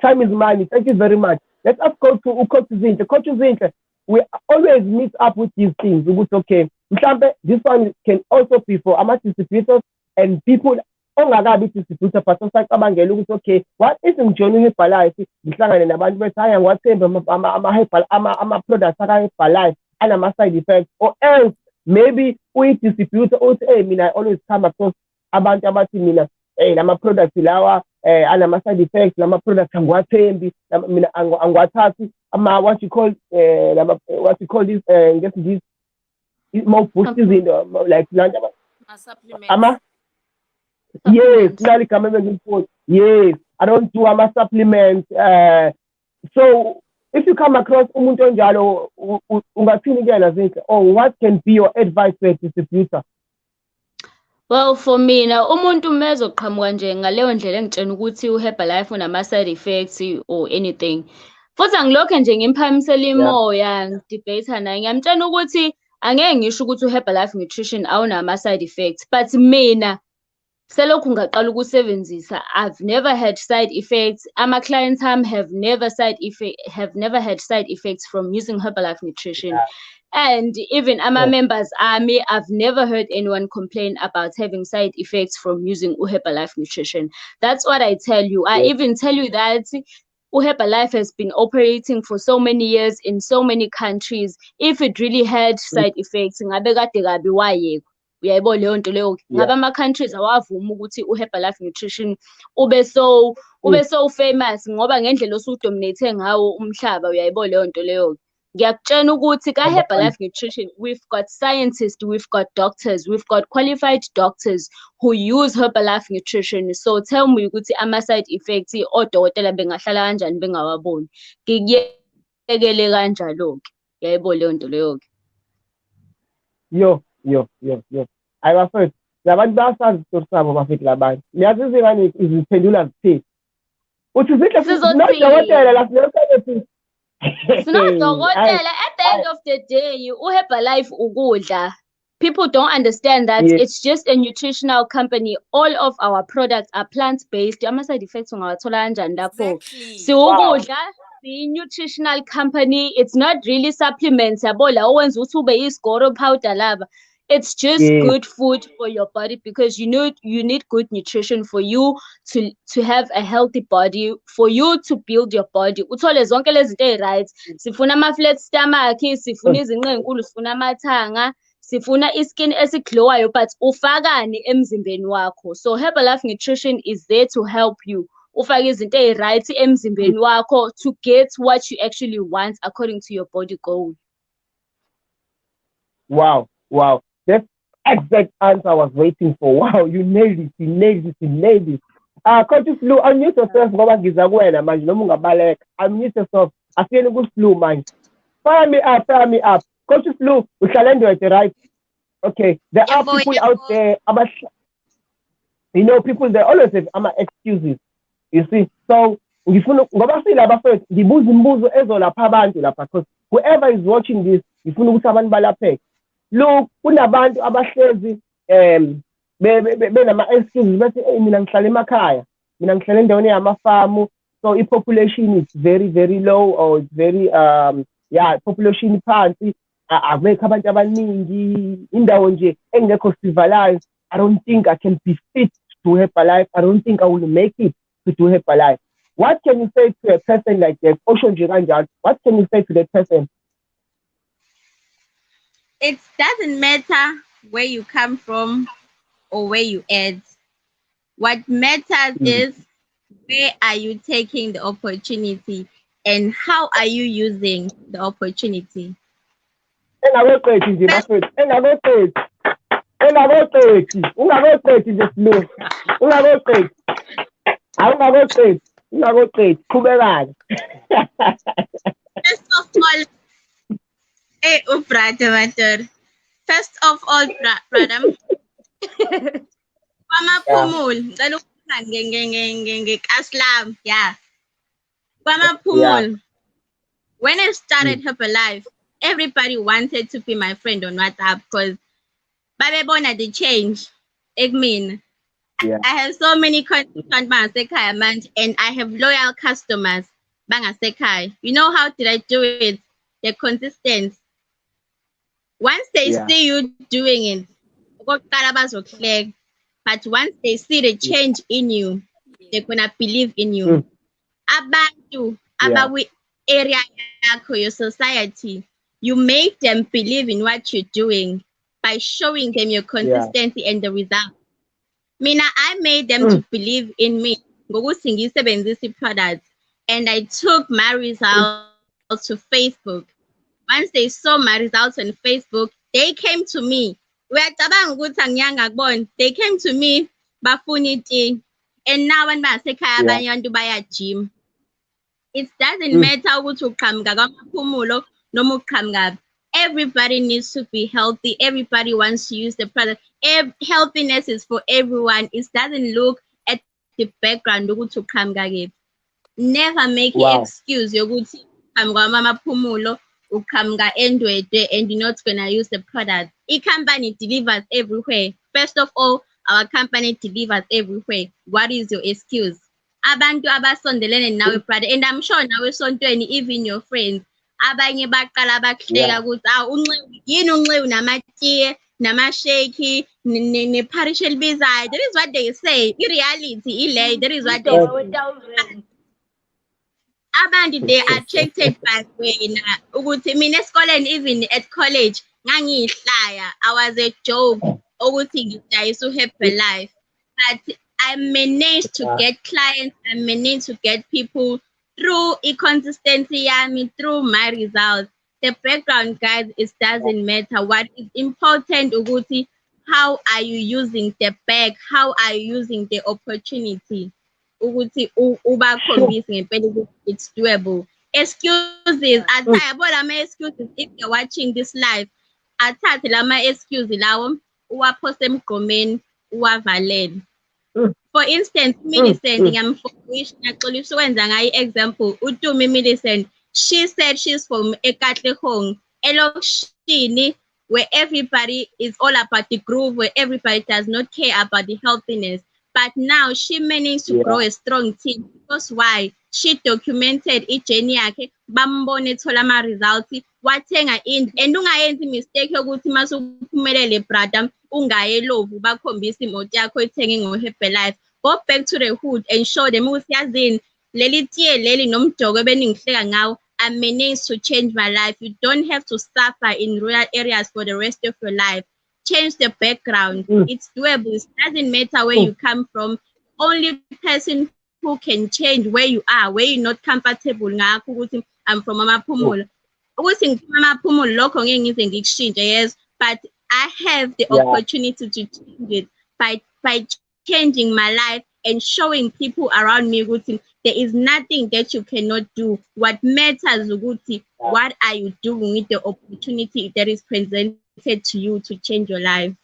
Time is money. Thank you very much. Let us go to Coach Zinhle. Coach Zinhle, we always meet up with these things. Okay, this one can also be for distributors and people ongakabi distributor but osacabangela ukuthi okay, what if ngijoyina uHerbalife ngihlangane nabantu bethi haya ngiwathembe ama-products aka-Herbalife anama-side effects, or else maybe uyi-distributor uthi hey mina I always come across abantu abathi mina lama-products lawa anama-side effects, lama-products angiwathembi mina angiwathathi what you call this ngesiNgisi ma-boost izinto like Supplements. Yes, yes, I don't do supplements. So if you come across umuntu onjalo ungathini kuyena Zinhle, or what can be your advice to a distributor? Well, for mina umuntu mezoqhamuka nje ngaleyo ndlela engitshena ukuthi uHerbalife unama-side effects or anything, futhi angilokho nje ngimphakamisela imoya ngidebate naye, ngiyamtshela ukuthi angeke ngisho ukuthi uHerbalife Nutrition awunama-side effects, but mina selokhu ngaqala ukusebenzisa, I've never had side effects. Ama-clients have never had side effects from using Herbalife Nutrition. And even members army, I've never heard anyone complain about having side effects from using Herbalife Nutrition. That's what I tell you. I even tell you that Herbalife has been operating for so many years in so many countries. If it really had side effects, ngabe kade kabi wayekho. Uyayibona leyo nto leyo, ngabe ama-countries awavuma ukuthi uHerbalife Nutrition ube so famous ngoba ngendlela osudominate ngawo umhlaba. Uyayibona leyo nto leyo. Ngiyakutshela ukuthi ka-Herbalife Nutrition, we've got scientists, we've got doctors, we've got qualified doctors who use Herbalife Nutrition. So tell me ukuthi ama-side effects odokotela bengahlala kanjani bengawaboni. Ngikuyekele kanjalo-ke. Uyayibona leyo nto leyo-ke. Yo. I was first. Labantu basazi isitori sabo bafika labantu. Niyazi izingane iziphendula zithini. Uthi Zinhle sinodokotela la sinodokotela. Sinodokotela. At the end of the day, uHerbalife ukudla. People don't understand that it's just a nutritional company. All of our products are plant-based. Ama-side effects ungawathola kanjani lapho? Siwukudla. The nutritional company, it's not really supplements. Yabo la owenza ukuthi ube isigoro powder lava. It's just good food for your body because you need good nutrition for you to have a healthy body, for you to build your body. Uthole zonke lezi zinto right. Sifuna ama-flat stomach, sifuna izinqe enkulu, sifuna amathanga, sifuna iskin esiglowayo, but ufakani emzimbeni wakho. So Herbalife Nutrition is there to help you. Ufake izinto right emzimbeni wakho to get what you actually want according to your body goal. Wow. That's exact answer I was waiting for. Wow, you nailed it. Coach Flu, unmute yourself ngoba ngiza kuwena manje noma ungabaleka. Unmute yourself. Asiyeni ku-Flu manje. Fire me up. Coach Flu, uhlala endoda, right? Okay, there are people out there, people, they always have excuses. You see, so ngoba silapha first ngibuza imibuzo ezolapha abantu lapha, because whoever is watching this ngifuna ukuthi abantu balapheke. Look, kunabantu abahlezi benama-excuses bethi mina ngihlala emakhaya, mina ngihlala endaweni yamafamu, so i-population is very, very low, or it's very population phansi, abekho abantu abaningi, indawo nje engekho civilized. I don't think I can be fit to Herbalife. I don't think I will make it to do Herbalife. What can you say to a person like that? What can you say to that person? it doesn't matter where you come from or where you at. What matters is where are you taking the opportunity and how are you using the opportunity. Engakoqethi nje bafethu, ungakoqethi nje Silu, ungakoqethi, qhubekani. First of all, hey, Brada, matter. First of all, Brada, kwamaphumula ngicela ukukhuluma ngekaslam, yeah. Kwamaphumula, when I started Herbalife, everybody wanted to be my friend on WhatsApp because babebona the change. I mean, I have so many content bangasekhaya manje, and I have loyal customers bangasekhaya. You know how did I do it? The consistency. Once they see you doing it, but once they see the change in you, they're gonna believe in you. Abantu, abawi area yakho, your society, you make them believe in what you're doing by showing them your consistency and the result. Mina, I made them to believe in me. Ngokuthi ngisebenzisa products, and I took my results to Facebook. Once they saw my results on Facebook, they came to me. They came to me, bafuna iti. And now when basekhaya abanye abantu baya gym. It doesn't matter ukuthi uqhamuka kwamaphumulo noma uqhamuka. Everybody needs to be healthy. Everybody wants to use the product. Healthiness is for everyone. It doesn't look at the background ukuthi uqhamuka kephi. Never make an excuse yokuthi uqhamuka kwamaphumulo, uqhamuka eNdwedwe, and you're not gonna use the product. The company delivers everywhere. First of all, our company delivers everywhere. What is your excuse? Abantu abasondelene nawe, brother, and I'm sure nawe sontweni, even your friends. Abanye baqala bakuhleka ukuthi Nxewu yini Nxewu namatiye namashake ne-parish elibizayo. That is what they say. I-reality that is what they say. Abantu, they are attracted by wena ukuthi mina esikoleni, even at college ngangiyihlaya. I was a joke ukuthi ngidayisa uHerbalife, but I managed to get clients. I managed to get people through consistency yami, through my results. The background, guys, it doesn't matter. What is important ukuthi, how are you using the bag? How are you using the opportunity? Ukuthi ubakhombise ngempela ukuthi it's doable. Excuses, excuses. If you're watching this live, athathe lama excuses lawo uwaphoste emgqomeni uwavalele. For instance, Millicent, ngiyamfundisha ukwenza ngayo example. uTumi Millicent, she said she's from Ekatlehong, elokishini, where everybody is all about the groove, where everybody does not care about the healthiness. But now she managed to grow a strong team. Because why? She documented journey yakhe, bambone ethola ama results, wathenga and ungayenzi mistake yokuthi masuphumelele brother ungaye lovu bakhombisa imoto yakho ethenge ngoHerbalife. Go back to the hood and show them ukuthi yazini leli tiye leli nomjoko ebeningihleka ngawo, I managed to change my life. You don't have to suffer in rural areas for the rest of your life. Change the background. It's doable. It doesn't matter where you come from. Only person who can change where you are, where you're not comfortable. I'm from Amaphumulo. Yes, but I have the opportunity to change it by changing my life and showing people around me there is nothing that you cannot do. What matters, what are you doing with the opportunity that is presented to you to change your life?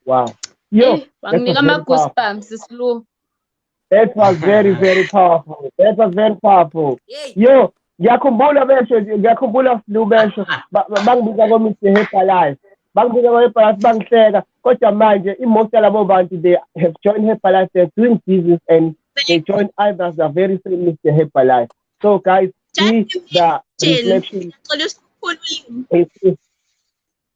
Wow. Yo, that was very, very powerful. That was very powerful. Yo, ngiyakhumbula Silu besho bangibiza ngoMr Herbalife. Bangibiza ngoHerbalife bangihleka. Kodwa manje most yalabo bantu, they have joined Herbalife, they're doing business, and they joined others that are very famous to Herbalife. So guys, see the reflection.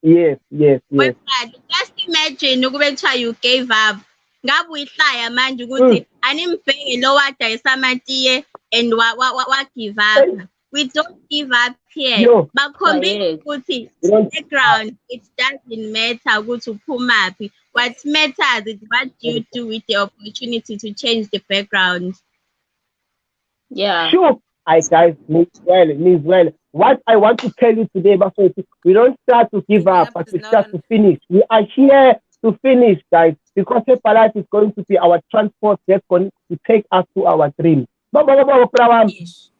Yes. Just imagine ukubethiwa you gave up. Ngabe uyihlaya manje ukuthi animbheke lo wadayisa amatiye and wa give up. We don't give up here. Yo. But Quiet. background, it doesn't matter go to Pumapi. What matters is what you do with the opportunity to change the background. Yeah. Sure. I guys means well. What I want to tell you today, Bafetu, we don't start to give up, but we start to finish. We are here to finish, guys, because Herbalife is going to be our transport that's going to take us to our dreams. Yes.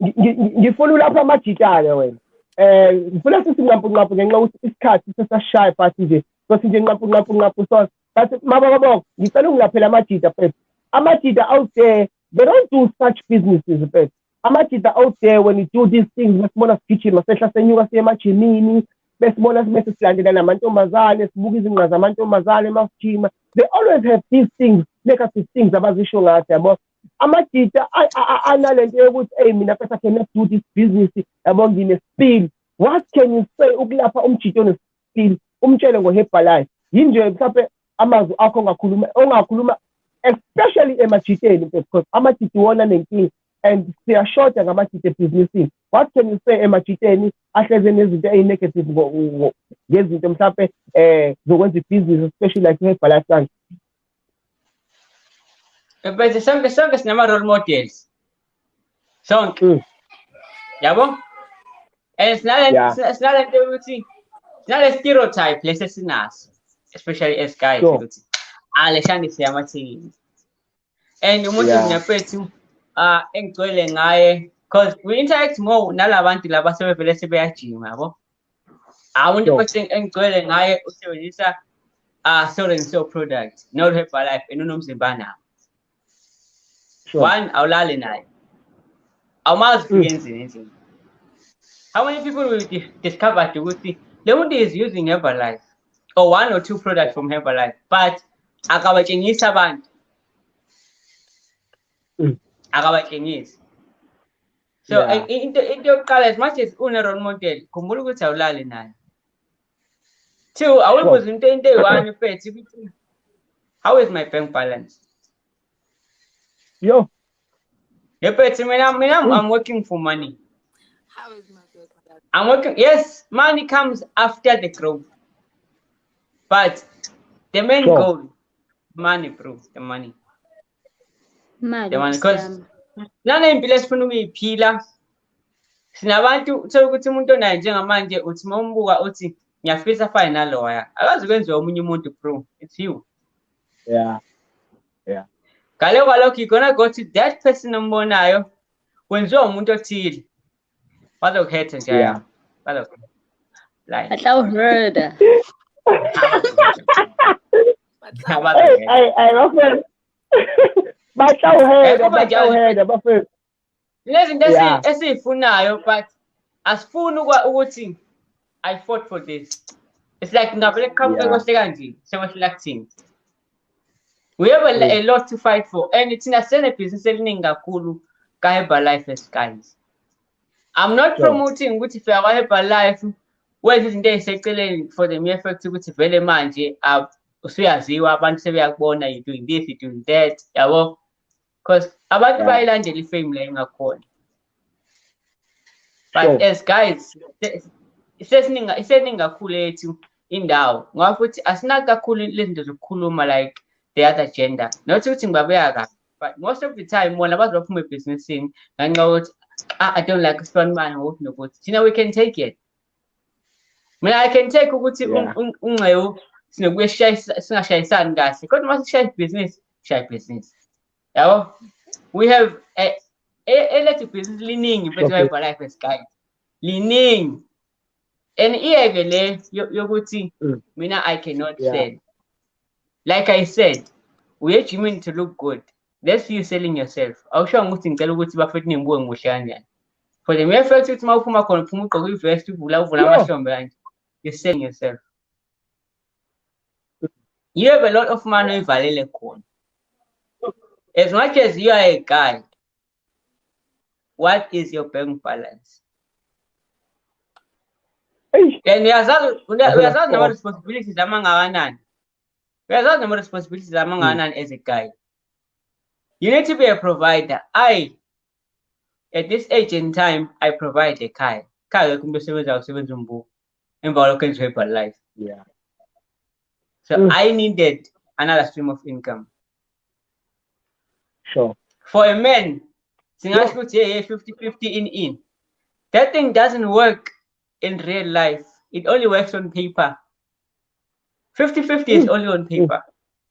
Ngifuna lapha amajita-ke wena. Ngifuna sithi nqaphu ngenxa yokuthi isikhathi sesashaya phansi nje. Sothi nje nqaphu so. But mababo, ngicela ungilaphela amajita phela. Amajita out there, they don't do such businesses, but amajita out there, when you do these things, besibona sigijima sehla senyuka siye emajimini, besibona simese silandela namantombazane, sibuka izinqa zamantombazane masijima. They always have these things, negative things abazisho ngathi yabo. Amajita analento yokuthi hey mina pesa can do this business yabo ngine-spill. What can you say ukulapha umjita one-spill? Umtshele ngo-Herbalife. Yinje mhlawumbe amazwi akho ongakhuluma especially emajiteni because amajita wona nenkinga and siyashoda ngamajita ebhizinisini. What can you say emajiteni ahleze nezinto eyi-negative ngezinto mhlawumbe zokwenza ibhizinisi especially like Herbalife kanje? But sonke sinama-role models. Sonke. Yabo? And sinalento yokuthi sinale stereotype lesi esinaso, especially as guys ukuthi leshani siyamathini. And umuntu ngiyaphethu engigcwele ngaye because we interact more nalabantu laba sebevele sebeyajima yabo. Umuntu futhi engigcwele ngaye usebenzisa so and so product, not Herbalife unomzimba nawo. One, awulali naye. Awumazi ufike enzini. How many people will discover ukuthi le muntu is using Herbalife or one or two products from Herbalife, but akabatshengisi abantu. Akabatshengisi. So into yokuqala, as much as une-role model, khumbula ukuthi awulali naye. Two, awubuze into eyi-one uphethe ukuthi how is my bank balance? Yo. Yeah, but I'm working for money. How is my bank balance? I'm working. Yes, money comes after the growth, but the main goal, money, bro, the money. Money. The money, because nana impilo esifuna ukuyiphila. Sinabantu uthola ukuthi umuntu onayo njengamanje uthi mombuka uthi ngiyafisa afane naloya. Akazi kwenziwa omunye umuntu, bro. It's you. Yeah. Kalokho you're gonna go to that person ombonayo wenziwa umuntu othile. Bazokhetha nje yami. Bazokhetha. Like. Heard. Bafethu. Bahlawuheda bafethu. Lezinto esiyifunayo but asifuni ukuthi I fought for this. It's like ngavele kuqhamuke kohle kanje sekwehlela kuthini. We have a lot to fight for, and it's in a sense business eliningi kakhulu ka Herbalife as guys. I'm not promoting ukuthi fika kwa Herbalife wenza izinto eziseceleni for the mere fact ukuthi vele manje usuyaziwa abantu sebeyakubona you doing this, you doing that, yabo, because abantu bayilandela ifame leyo ngakhona. But as guys, iseningi kakhulu ethu indawo ngoba futhi asinaki kakhulu lezinto zokukhuluma like the other gender. Not ukuthi ngibabeya kabi, but most of the time bona bazophuma ebhizinisini nganxa ukuthi I don't like strong man ngokuthi nokuthi thina we can take it. Mina I can take ukuthi Nxewu sinokuye singashayisani kahle kodwa mase sishaya business yabo. We have elethu business liningi mfethu Herbalife as guys liningi and iyeke le yokuthi mina I cannot sell. Like I said, we're aiming to look good. That's you selling yourself. Awusho ukuthi ngicela ukuthi bafethu nimbuke ngimuhle kanjani. For the mere fact ukuthi mawuphuma khona uphuma ugqoka ivest uvula amahlombe kanje, you're selling yourself. You have a lot of money oyivalele khona. As much as you are a guy, what is your bank balance? And uyazazi nama responsibilities amangakanani. Uyazazi nama responsibilities amangakanani as a guy. You need to be a provider. At this age in time, I provide a car. Car kumbe sebenza Mboh. Emva lokho Herbalife. Yeah. So I needed another stream of income. Sure. For a man, singasho ukuthi 50-50 in. That thing doesn't work in real life. It only works on paper. 50-50 is only on paper.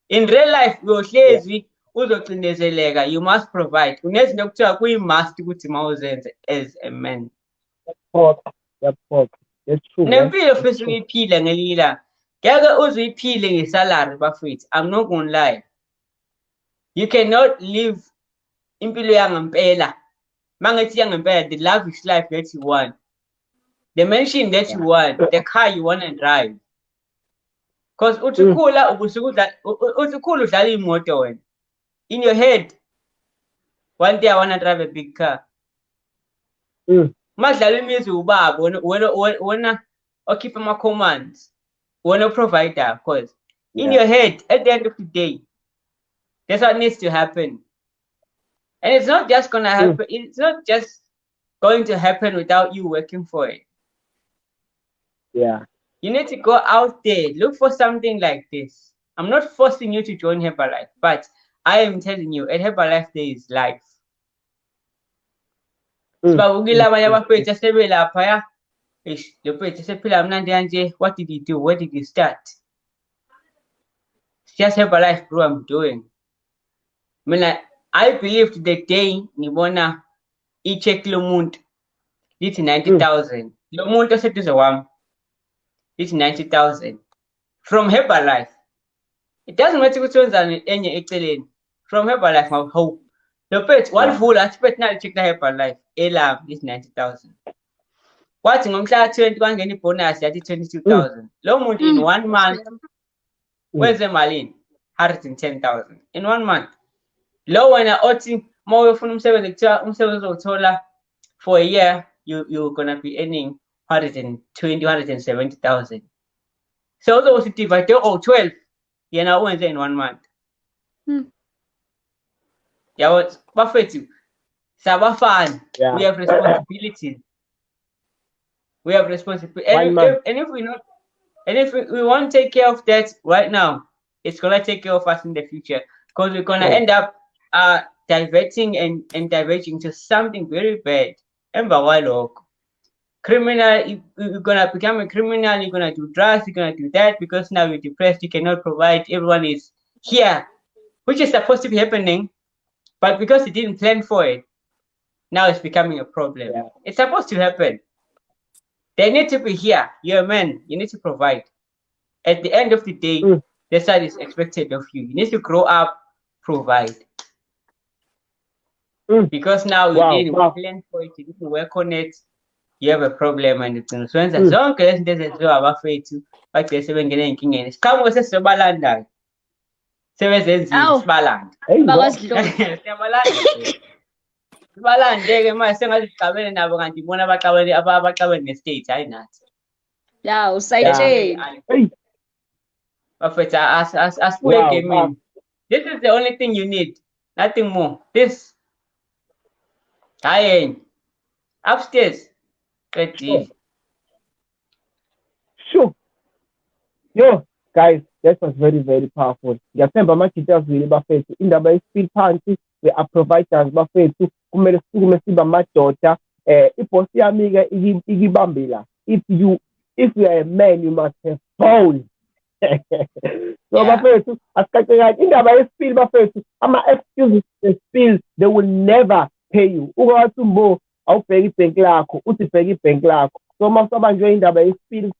In real life, uyohlezi uzocindezeleka, you must provide. Kunezinto okuthiwa kuyi-must ukuthi mawuzenze as a man. That's true. Nempilo futhi uyiphile ngelinye ilanga. Ngeke uze uyiphile ngesalary bafethu. I'm not gonna lie. You cannot live impilo yangempela. Mangithi yangempela, the lavish life that you want. The mansion that you want, the car you want to drive. Because uthukula udlala imoto wena. In your head, one day I want to drive a big car. Madlala imizi ubaba wena keep my commands. Wena provider, of course. In your head, at the end of the day, that's what needs to happen. And it's not just gonna happen, it's not just going to happen without you working for it. Yeah. You need to go out there, look for something like this. I'm not forcing you to join Herbalife, but I am telling you, at Herbalife there is life. What did he do? Where did he start? It's just Herbalife, bro, I'm doing. I believed the day Nibona check Lomund, it's 90,000. Lomund said to the one, it's 90,000. From Herbalife. It doesn't matter which ones are any excellent. From Herbalife, I hope. The pet, one full aspect now check the Herbalife. Elam is 90,000. What's in 21 any bonus at 22,000. Lomund in 1 month. Where's the Malin? 110,000 in 1 month. Low when I ought more from 7 for a year, you're gonna be earning 170,000. So those divide 12, you know, in 1 month. Yeah, what Buffett you? Sabafan, we have responsibility. We have responsibility. And if we want to take care of that right now, it's gonna take care of us in the future. Because we're gonna end up diverting and diverging to something very bad. Criminal, you're gonna become a criminal, you're gonna do drugs, you're gonna do that because now you're depressed, you cannot provide, everyone is here, which is supposed to be happening, but because you didn't plan for it, now it's becoming a problem. It's supposed to happen. They need to be here. You're a man, you need to provide. At the end of the day, that's what is expected of you. You need to grow up, provide. Because now you didn't plan for it, you didn't work on it, you have a problem and it's influence as long as there's a job afraid but there's even getting king and it's come with a Sobalanda. Seven Baland. Baland, they might say, I cover and I'm going to one about covering the states. I not. Yeah, say But as this is the only thing you need, nothing more. This dying upstairs. Sure. Yo, guys, that was very, very powerful. Ngiyathemba ama-details bafethu indaba yesipili phansi we-providers bafethu kumele sisukume sibe amadoda ibhosi yami-ke ikibambela if you are a man you must have bones. So bafethu asikace kahle indaba yesipili bafethu ama-excuses esipili they will never pay you. Ukawathi Mboh awubheka ibhenki lakho uthi bheka ibhenki lakho so masabanjwe indaba yesipili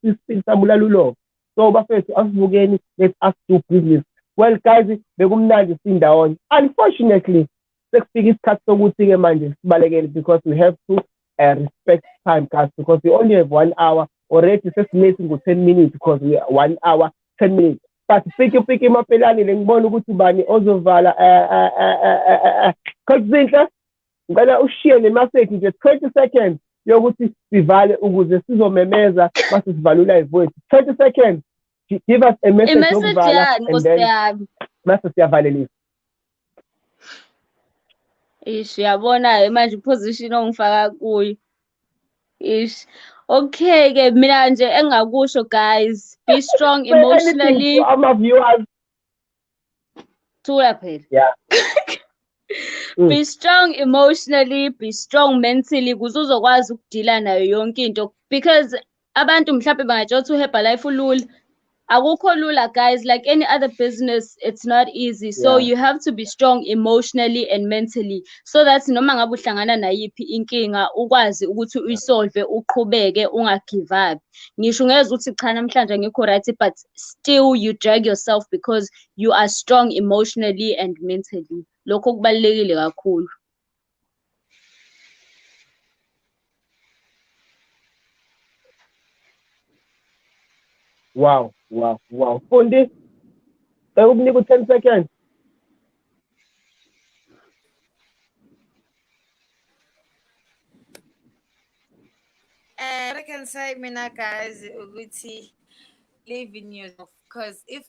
sabulala ulovo so bafethu asivukeni let us do business. Well guys, bekumnandi sindawonye. Unfortunately sekufika isikhathi sokuthi-ke manje sibalekele because we have to respect time guys because we only have 1 hour already sesimesi ngo-10 minutes because we are 1 hour 10 minutes but piki imapelani le ngibona ukuthi ubani ozovala Coach Zinhle ngicela ushiye ne-message nje 20 seconds yokuthi sivale ukuze sizomemeza mase sivalula ivoice 20 seconds. Give us a message yokuvala and then mase siyavalelisa. Ish, yabona manje position ongifaka kuyo. Ish. Okay-ke mina nje engakusho guys, be strong Say anything to emotionally. our viewers. Thula phela. Yeah. Be strong emotionally, be strong mentally ukuze uzokwazi ukudila nayo yonke into because abantu mhlawumbe bangatsho ukuthi uHerbalife ulula. Akukho lula guys, like any other business it's not easy, so Yeah. you have to be strong emotionally and mentally so that noma ngabe uhlangana nayiphi inkinga ukwazi ukuthi uyisolve uqhubeke ungagive up. Ngisho ungeza uthi cha namhlanje ngikho right but still you drag yourself because you are strong emotionally and mentally. Lokho kubalulekile kakhulu. Wow. Fundy, ukunika 10 seconds. I can say mina guys ukuthi live in yourself because if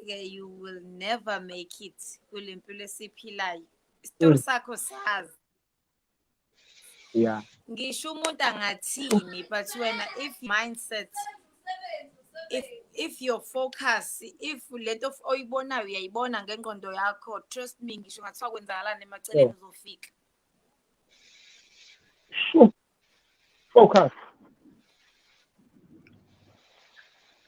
you will never make it kule mpilo esiphilayo. Isitori sakho sazi. Yeah. Ngisho umuntu angathini but wena if mindset if your focus if lento oyibonayo uyayibona ngengqondo yakho trust me ngisho ngathiwa kwenzakalani emaceleni uzofika. Focus.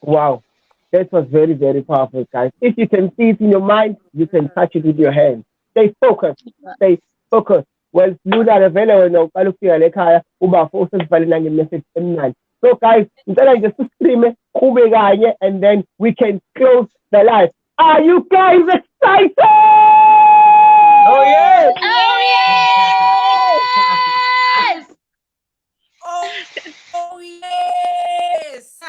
Wow. That was very, very powerful, guys. If you can see it in your mind, you can touch it with your hands. Stay focused. Stay focused. Well, Luna vele wena uqala ukufika lekhaya uba usesivale nange-message emnandi. So guys, ngicela nje siscreame kube kanye and then we can close the live. Are you guys excited? Oh yeah! Oh yes! Oh yes!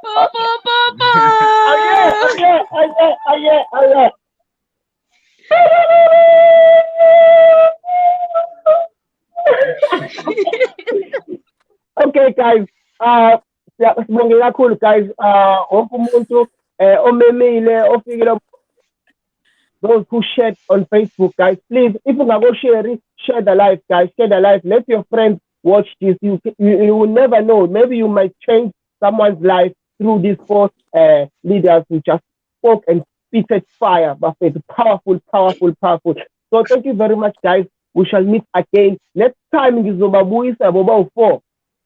Bo, bo, bo, bo. Oh yeah. Okay guys, sibonge kakhulu guys, wonke umuntu omemile ofikile, those who shared on Facebook guys, please if share the live guys, share the live, let your friends watch this. You will never know, maybe you might change someone's life through these four leaders who just spoke and spitted fire, but it's powerful. So thank you very much guys. We shall meet again next time.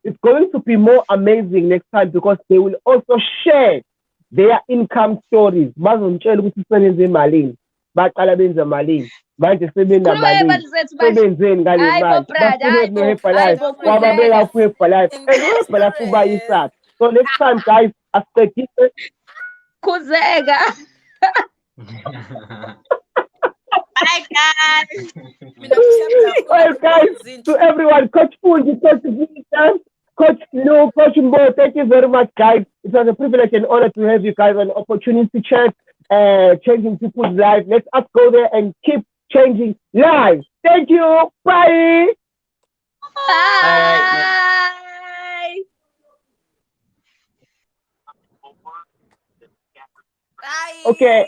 It's going to be more amazing next time because they will also share their income stories. Bazongitshela ukuthi sebenze malini, baqala benza malini, manje sebenza malini, sebenzeni ngale mali, bafike no-Herbalife, wababeka ku-Herbalife, and u-Herbalife ubayisaphi. So next time guys, asiqedise Khuzeka. Bye, guys. well guys, to everyone, Coach Fundy, Coach Zinhle, Coach Nxewu, Coach Mboh, thank you very much guys. It was a privilege and honor to have you guys an opportunity chat, changing people's lives. Let us go there and keep changing lives. Thank you. Bye. Bye. Bye. Okay.